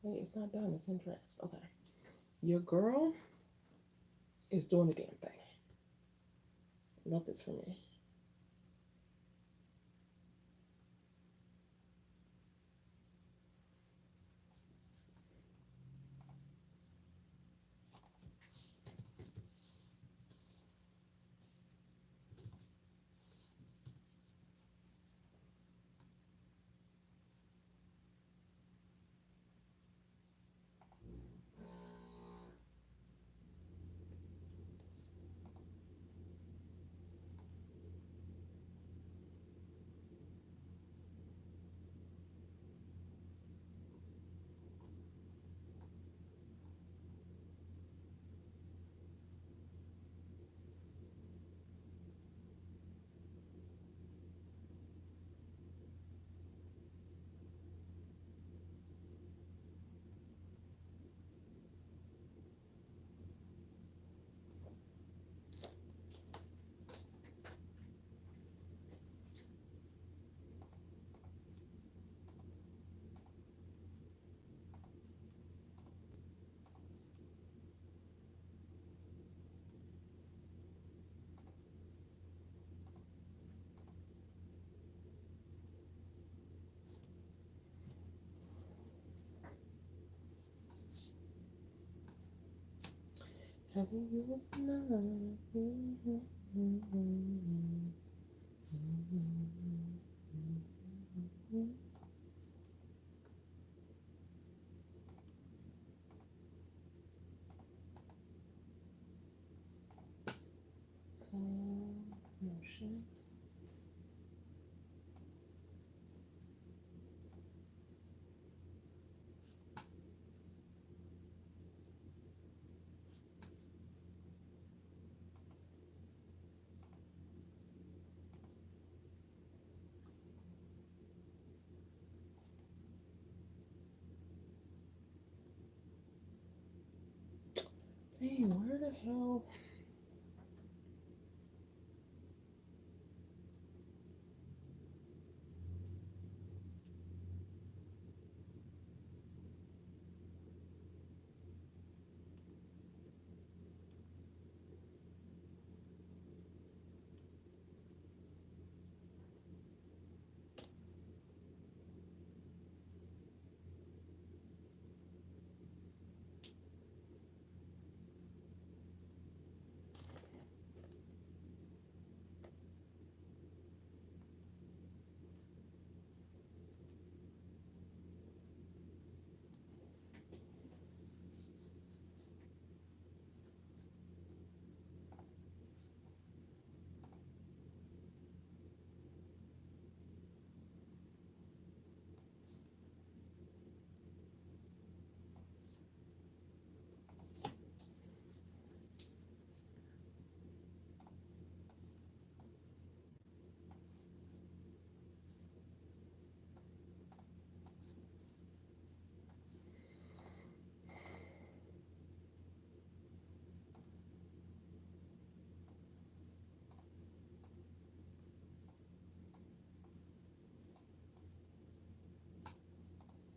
Wait, it's not done. It's in drafts. Okay. Your girl is doing the damn thing. Love this for me. Motion. Dang, where the hell?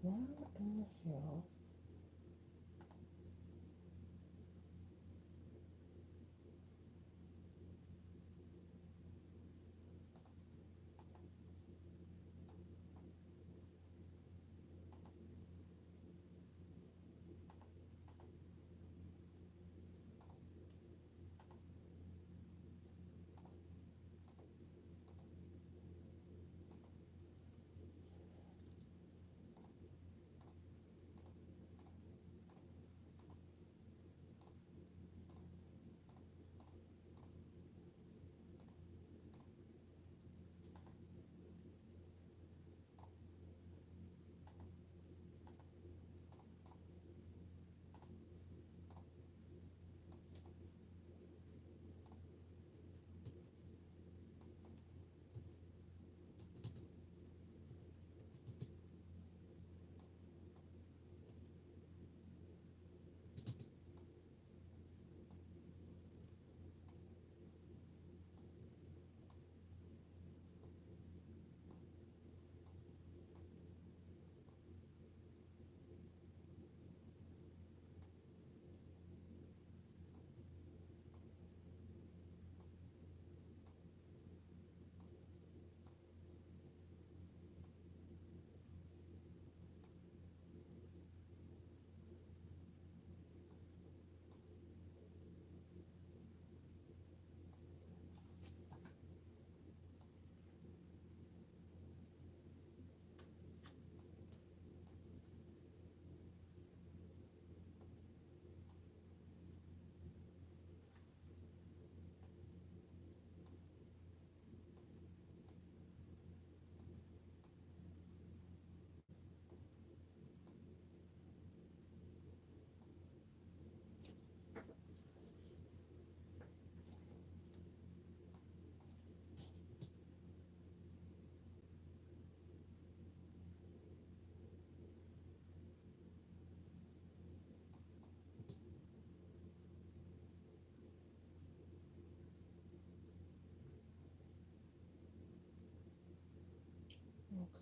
What in the hell?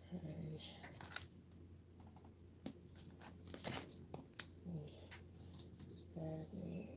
Okay. Let's see. Stagnate.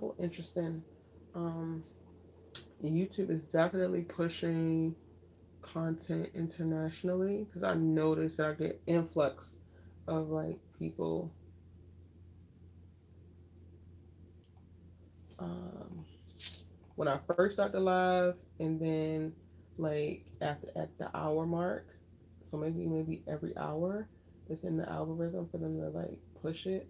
So interesting. YouTube is definitely pushing content internationally because I noticed that I get influx of like people um, when I first start the live, and then like at the hour mark. So maybe every hour, it's in the algorithm for them to like push it.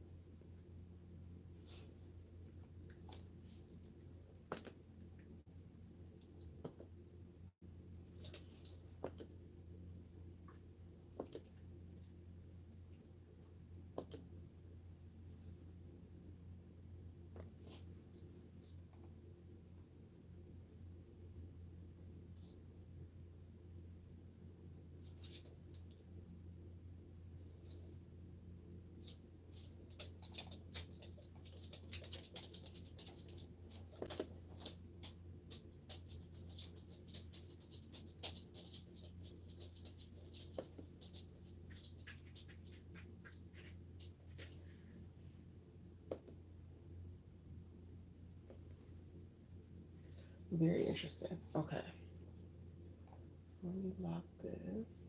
Very interesting. Okay. So let me lock this.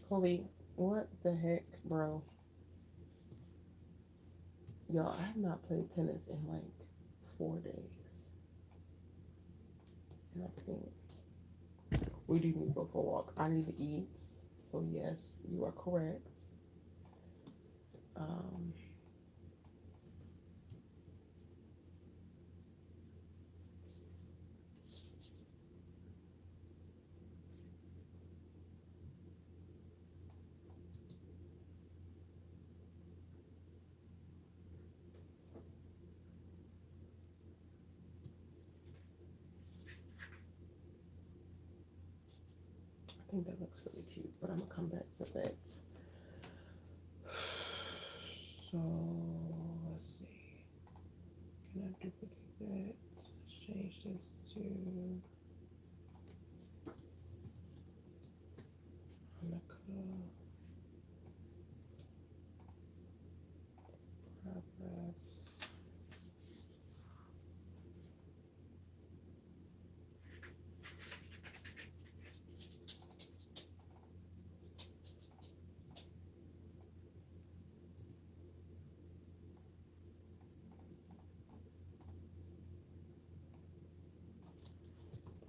Holy, what the heck, bro? Y'all, I have not played tennis in like 4 days. And I think we do need to go for a walk. I need to eat. So yes, you are correct. Um, I think that looks really cute, but I'm gonna come back to that. So let's see. Can I duplicate that? Let's change this to Hanukkah progress.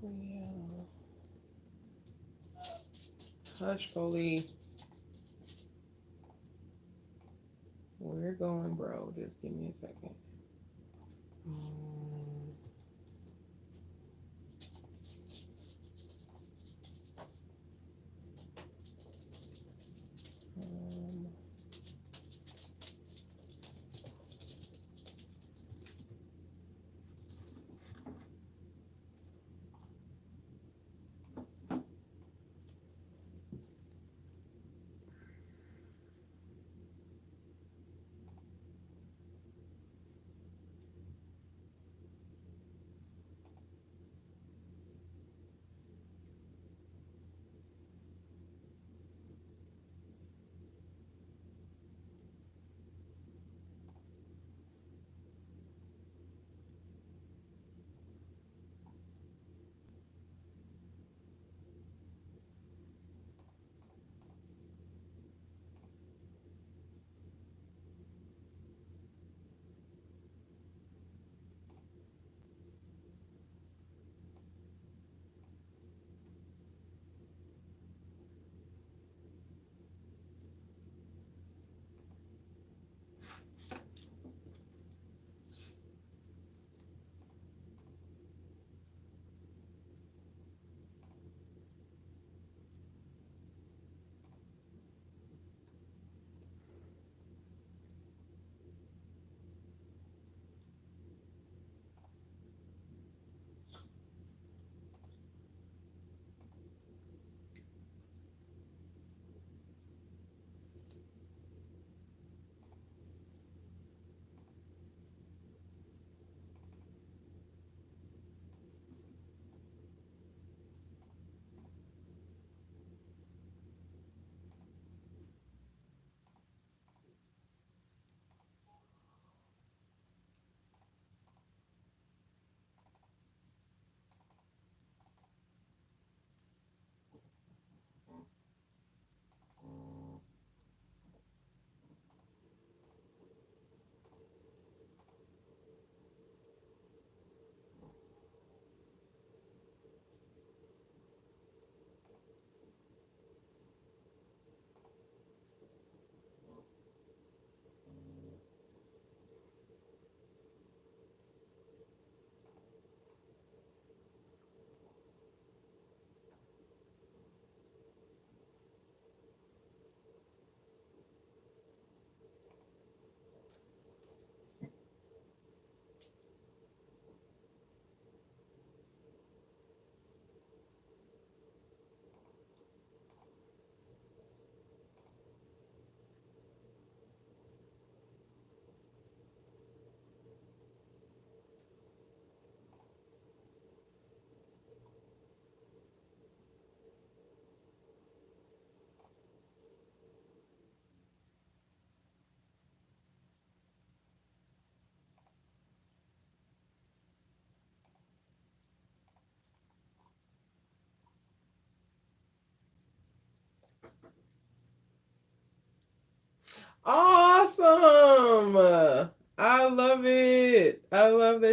Yeah. Hush, Foley. We're going, bro. Just give me a second. Um, um,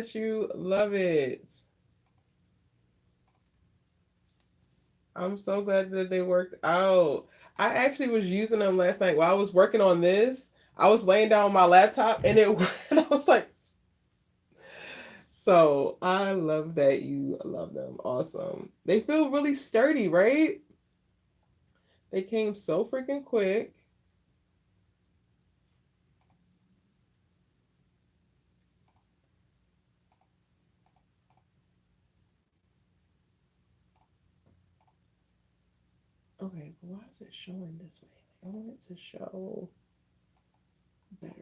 that you love it. I'm so glad that they worked out. I actually was using them last night while I was working on this. I was laying down on my laptop and it and I was like, so I love that you love them. Awesome. They feel really sturdy, right? They came so freaking quick. Okay, but why is it showing this way? I want it to show better.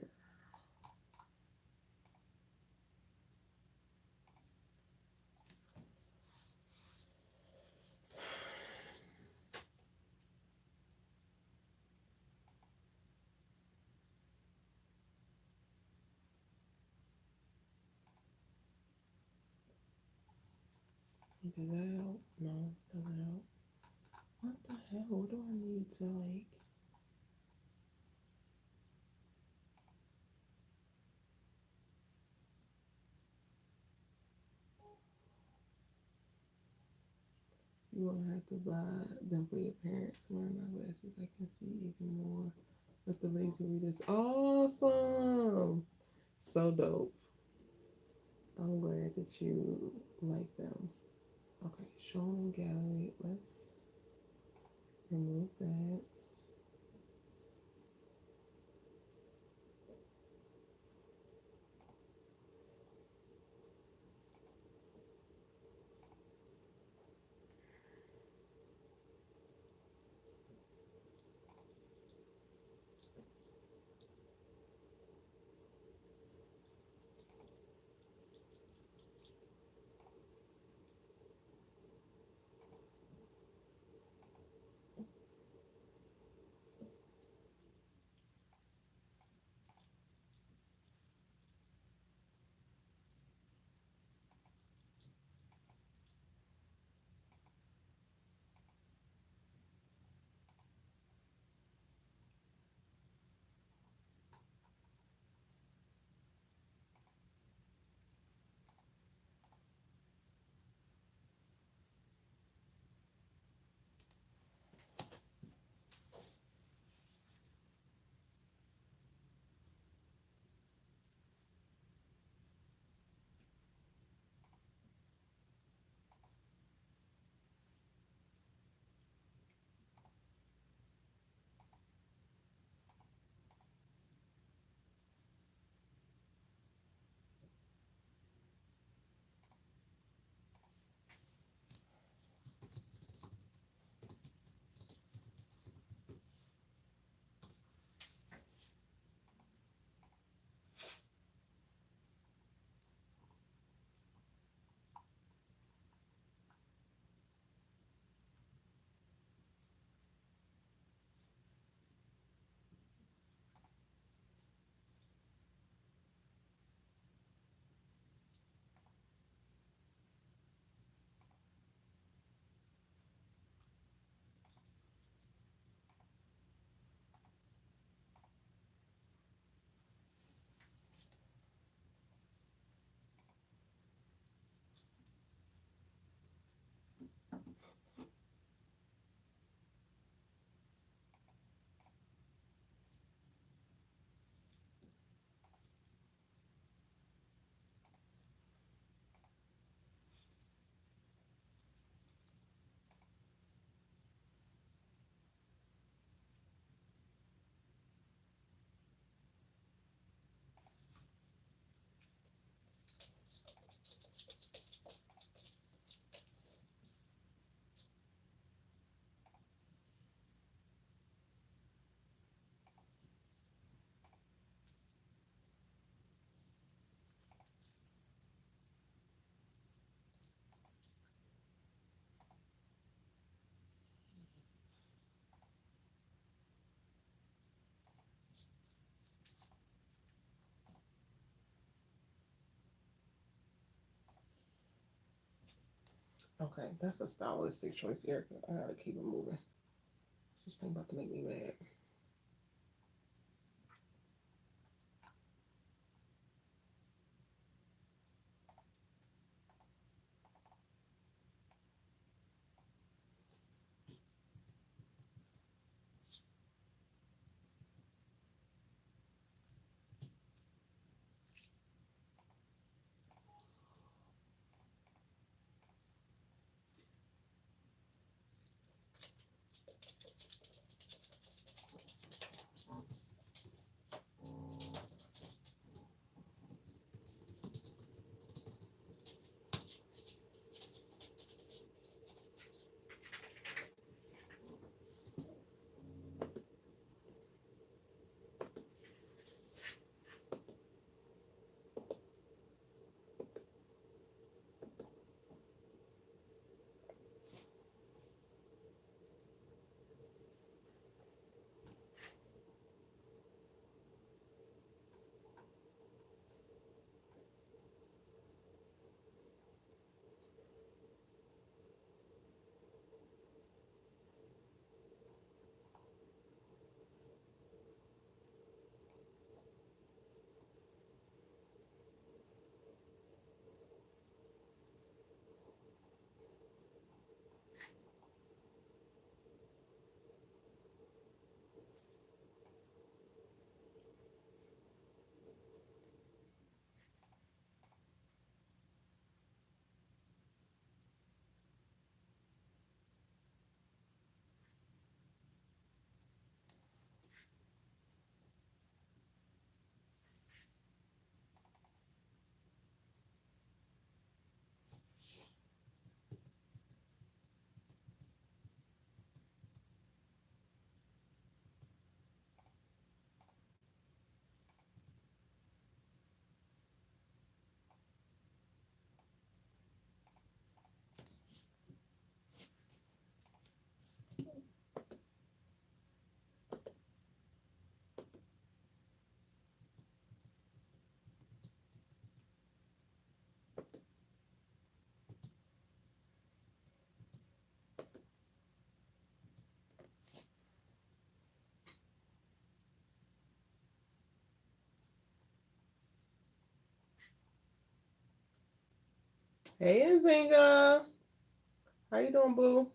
Does that help? No, doesn't help. What the hell? What do I need to like? You won't have to buy them for your parents. Wearing my glasses, I can see even more with the lazy readers. Awesome. So dope. I'm glad that you like them. Okay, show them gallery. Let's remove that. Okay, that's a stylistic choice, Erica. I gotta keep it moving. This thing about to make me mad. Hey, Nzinga. How you doing, boo?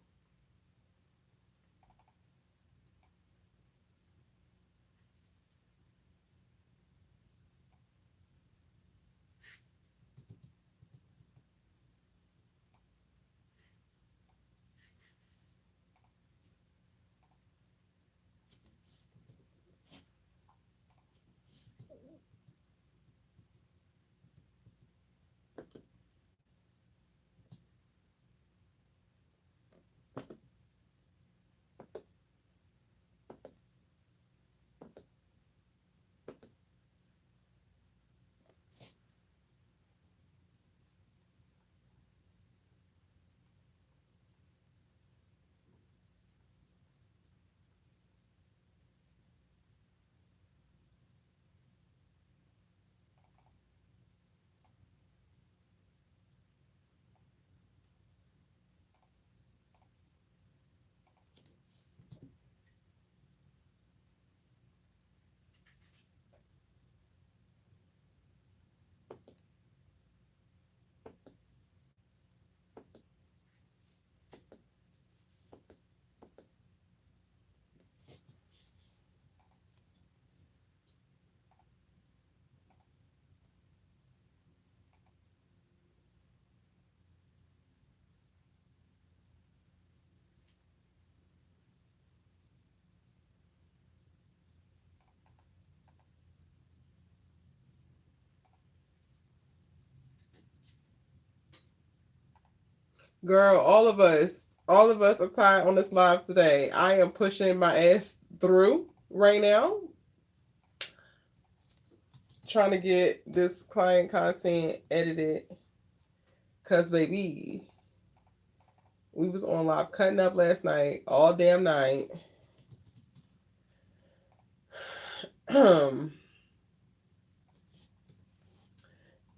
Girl, all of us are tired on this live today. I am pushing my ass through right now, trying to get this client content edited. Cause baby, we was on live cutting up last night, all damn night.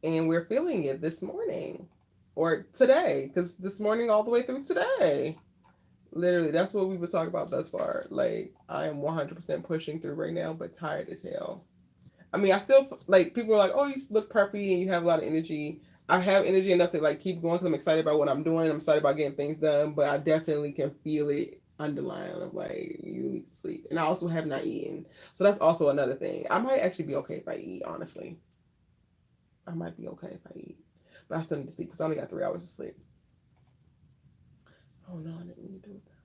And we're feeling it this morning. Or today, because this morning all the way through today. Literally, that's what we would talk about thus far. Like, I am 100% pushing through right now, but tired as hell. I mean, I still, like, people are like, oh, you look preppy and you have a lot of energy. I have energy enough to, like, keep going because I'm excited about what I'm doing. I'm excited about getting things done, but I definitely can feel it underlying of, like, you need to sleep. And I also have not eaten. So that's also another thing. I might actually be okay if I eat, honestly. I might be okay if I eat. But I still need to sleep because I only got 3 hours of sleep. Oh, no, I didn't need to do it that way.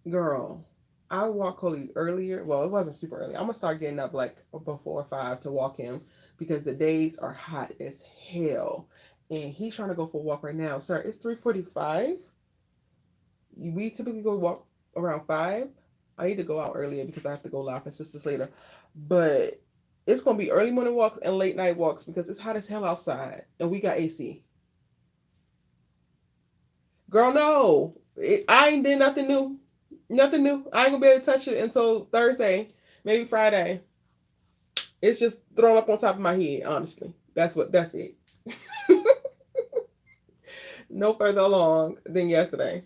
Girl, I walk Coley earlier. Well, it wasn't super early. I'm gonna start getting up like before 5 to walk him because the days are hot as hell, and he's trying to go for a walk right now. Sir, it's 3:45. We typically go walk around 5. I need to go out earlier because I have to go live for sisters later, but it's gonna be early morning walks and late night walks because it's hot as hell outside, and we got AC. Girl, no, I ain't did nothing new. Nothing new. I ain't gonna be able to touch it until Thursday, maybe Friday. It's just thrown up on top of my head, honestly. That's it. No further along than yesterday.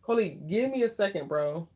Coley, give me a second, bro.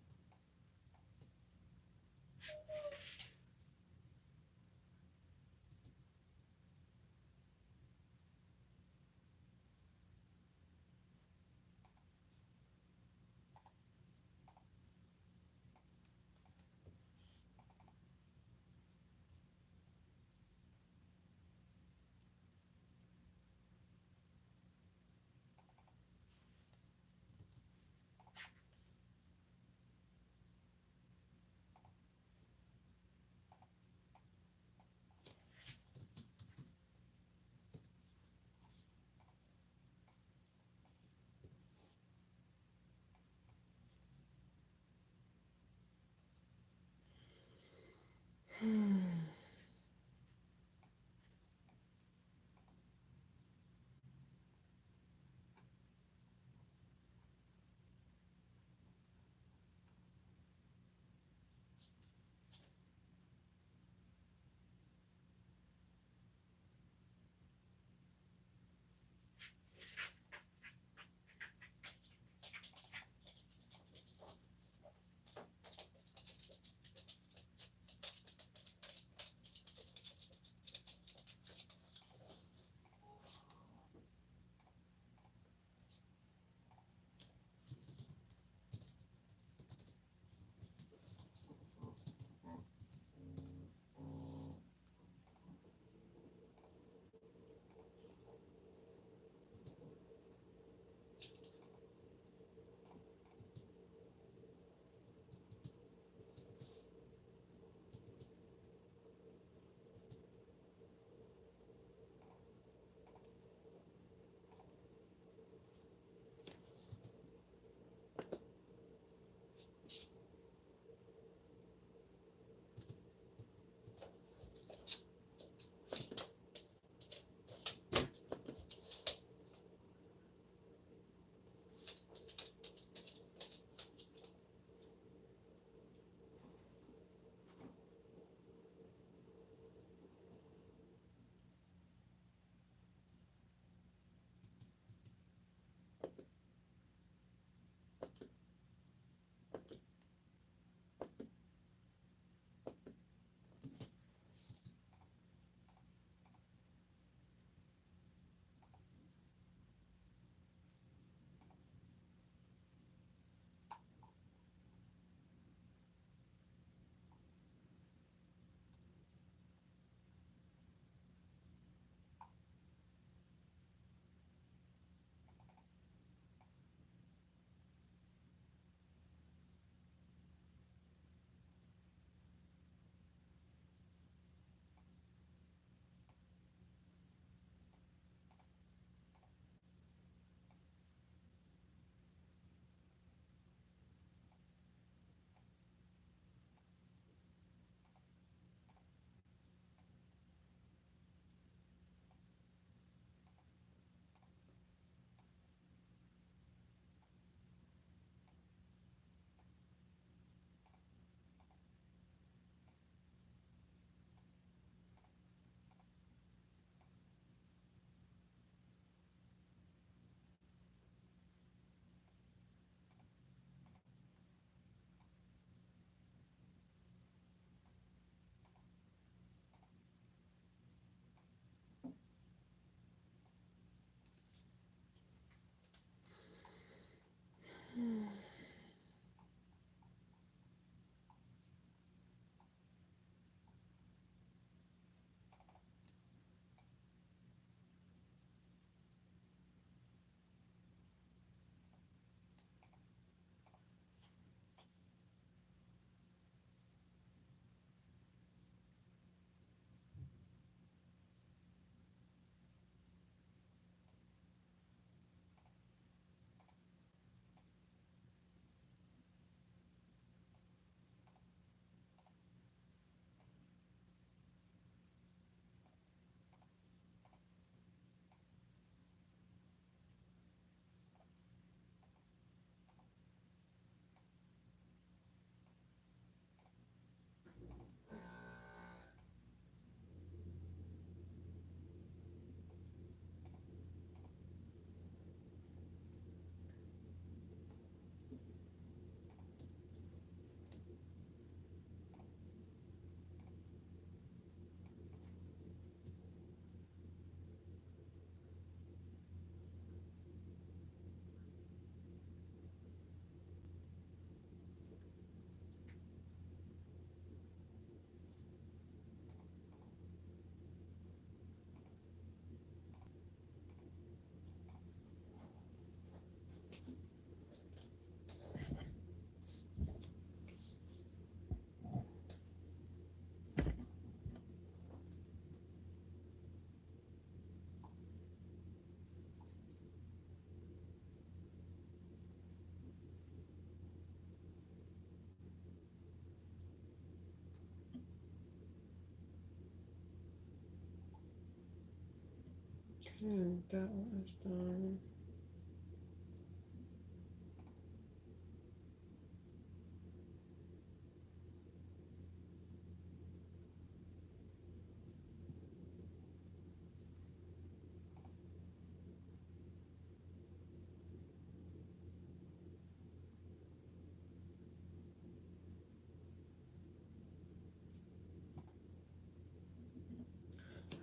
That one is done.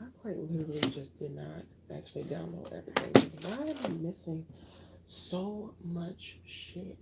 I quite literally just did not actually download everything. Because why am I missing so much shit?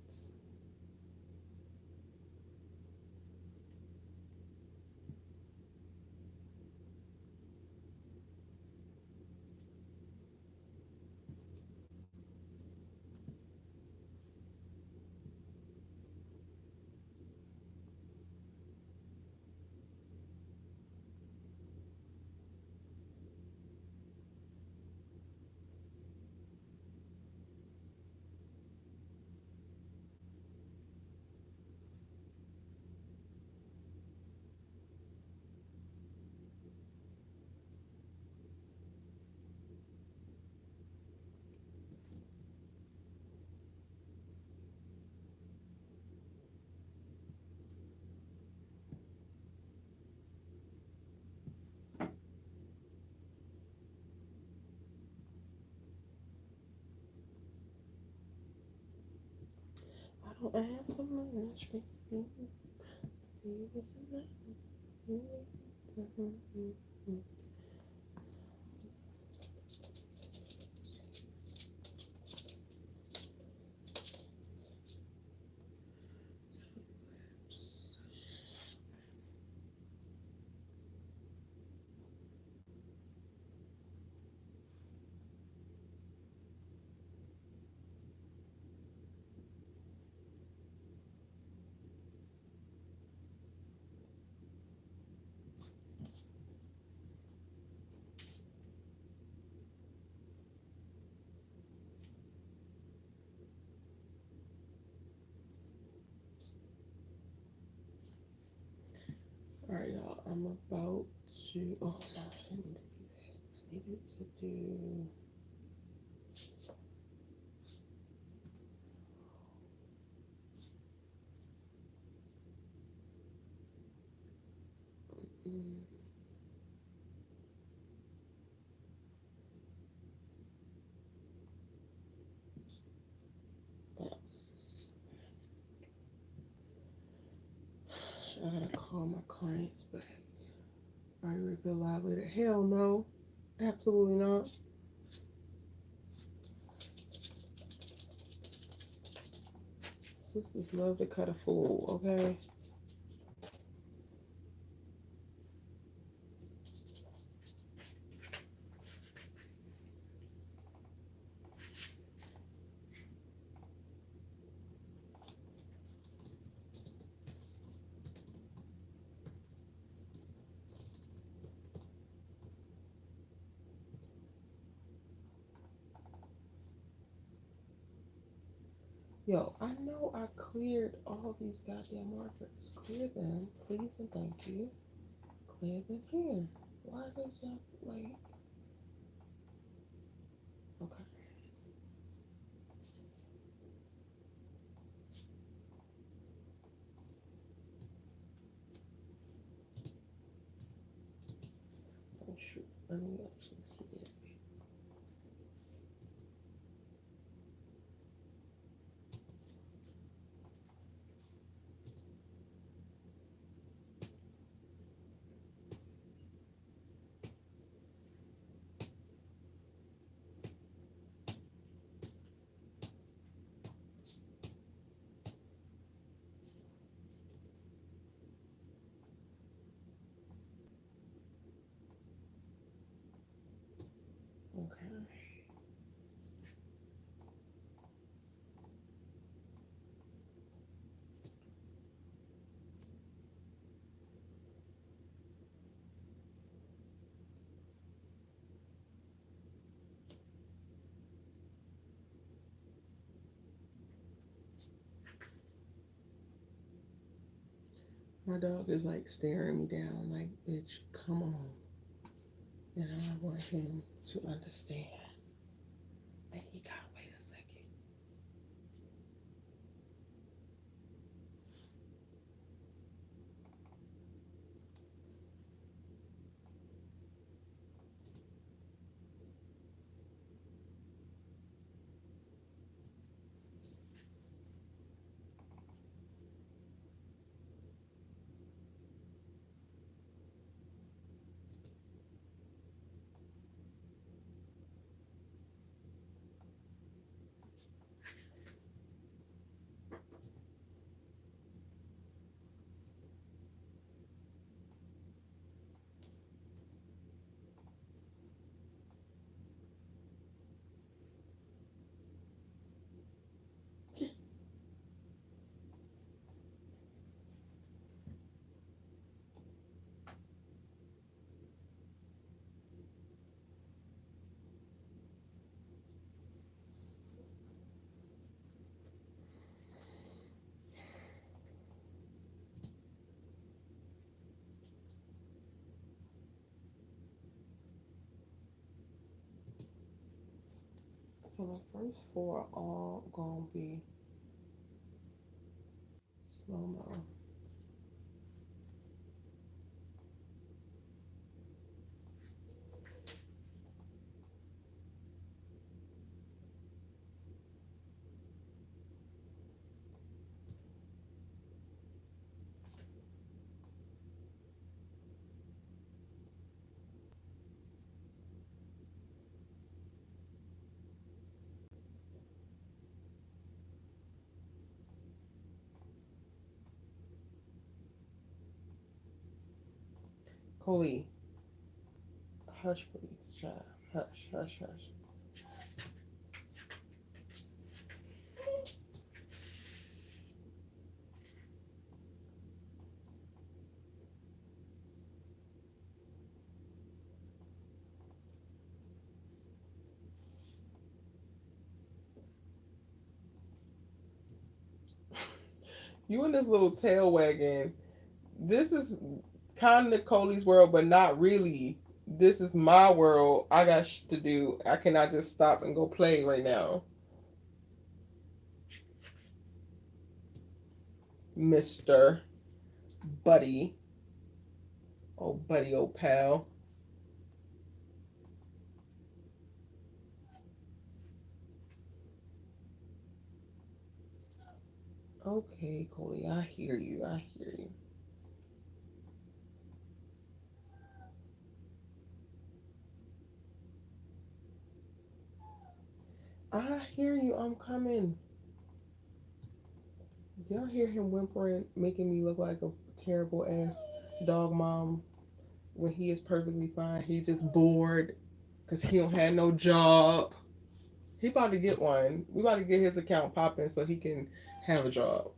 Don't ask for much, baby. All right, y'all. I'm about to. Oh no, I didn't do that. I needed to do. That. I gotta call my clients back. Are you ready for live later? Hell no, absolutely not. Sisters love to cut a fool, okay? Yo, I know I cleared all these goddamn markers. Clear them, please and thank you. Clear them here. Why did y'all like? Okay. Oh shoot. Let me actually see it. Okay. My dog is like staring me down, like, bitch, come on. And I want him to understand that he gotta wait a second. So the first four are all gonna be slow mo. Coley, hush, please, child. Hush, hush, hush. You in this little tail wagging. This is kind of Coley's world, but not really. This is my world. I got to do. I cannot just stop and go play right now. Mr. Buddy. Oh, buddy, old pal. Okay, Coley, I hear you. I hear you. I hear you. I'm coming. Y'all hear him whimpering, making me look like a terrible ass dog mom when he is perfectly fine. He just bored because he don't have no job. He about to get one. We about to get his account popping so he can have a job.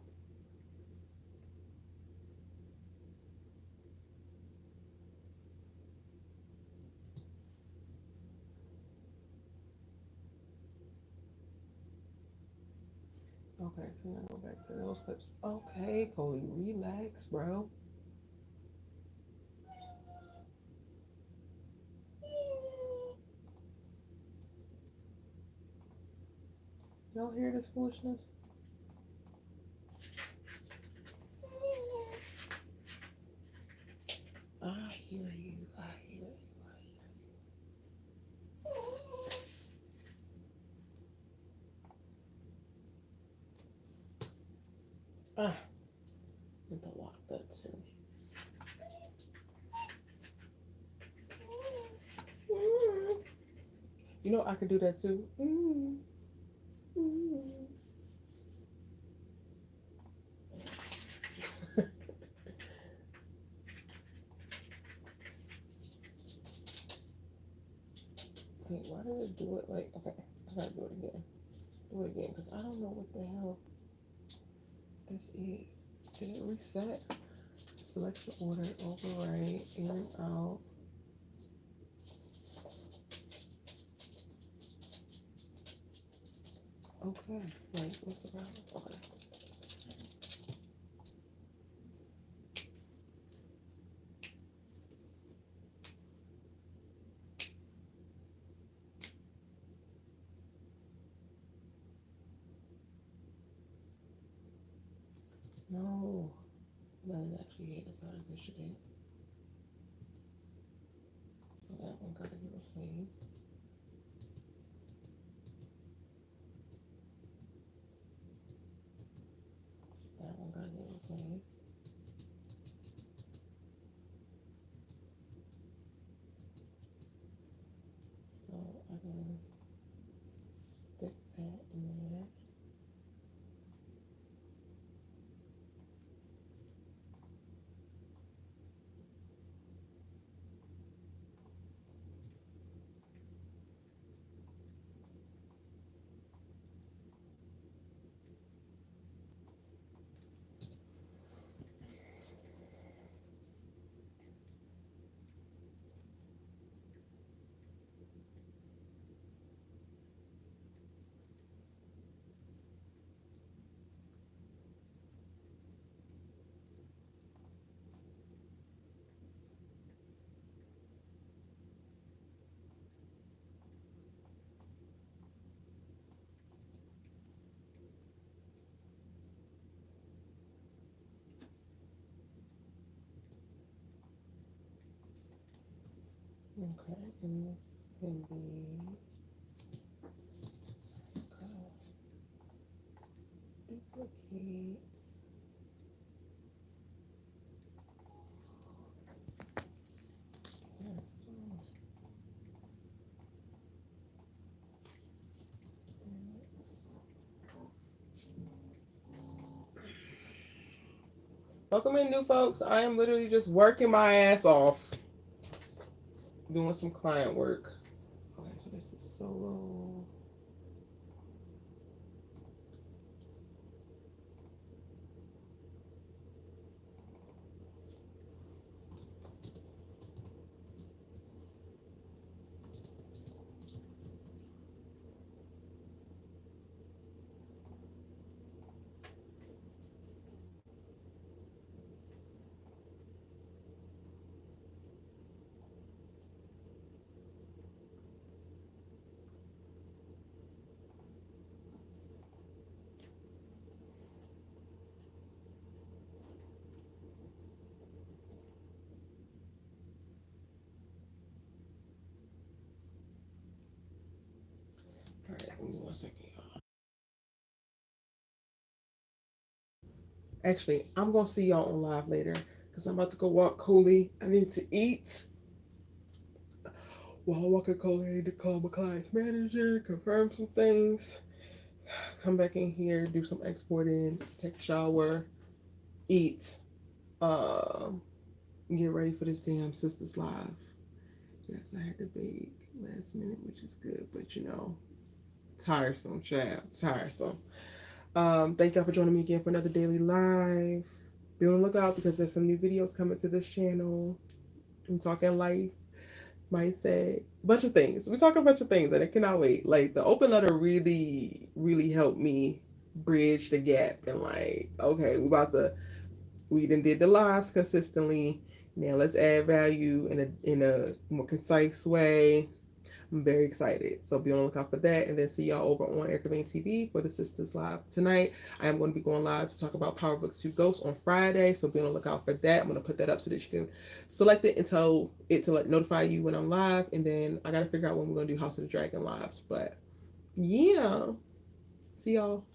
Okay, so we're gonna go back to those clips. Okay, Coley, relax, bro. Y'all hear this foolishness? I hear you. I hear you. I need to lock that too. You know I could do that too. Wait, why did it do it like, okay, I gotta do it again. Do it again, because I don't know what the hell this is. Did it reset? Selection order, overwrite, in and out. Okay, wait, what's the problem? Okay. No, that is actually hit as hard as it should hit. So that one gotta get replaced. That one gotta get replaced. So I can stick that in there. Okay, and this can be duplicates. Yes. Welcome in, new folks. I am literally just working my ass off. doing some client work. Okay, so this is solo. All right, give me 1 second, y'all. Actually, I'm gonna see y'all on live later because I'm about to go walk Coley. I need to eat. While walking Coley, I need to call my client's manager, confirm some things, come back in here, do some exporting, take a shower, eat, um, get ready for this damn Sisters Live. Yes, I had to bake last minute, which is good, but you know, tiresome, child, tiresome. Thank y'all for joining me again for another daily live. Be on the lookout because there's some new videos coming to this channel. I'm talking life, mindset, bunch of things. We talk a bunch of things and I cannot wait. Like the open letter really, really helped me bridge the gap and like, okay, we done did the lives consistently. Now let's add value in a more concise way. I'm very excited. So be on the lookout for that. And then see y'all over on Erica Vane TV for the Sisters Live tonight. I am going to be going live to talk about Power Books 2 Ghosts on Friday. So be on the lookout for that. I'm going to put that up so that you can select it and tell it to notify you when I'm live. And then I got to figure out when we're going to do House of the Dragon lives. But yeah. See y'all.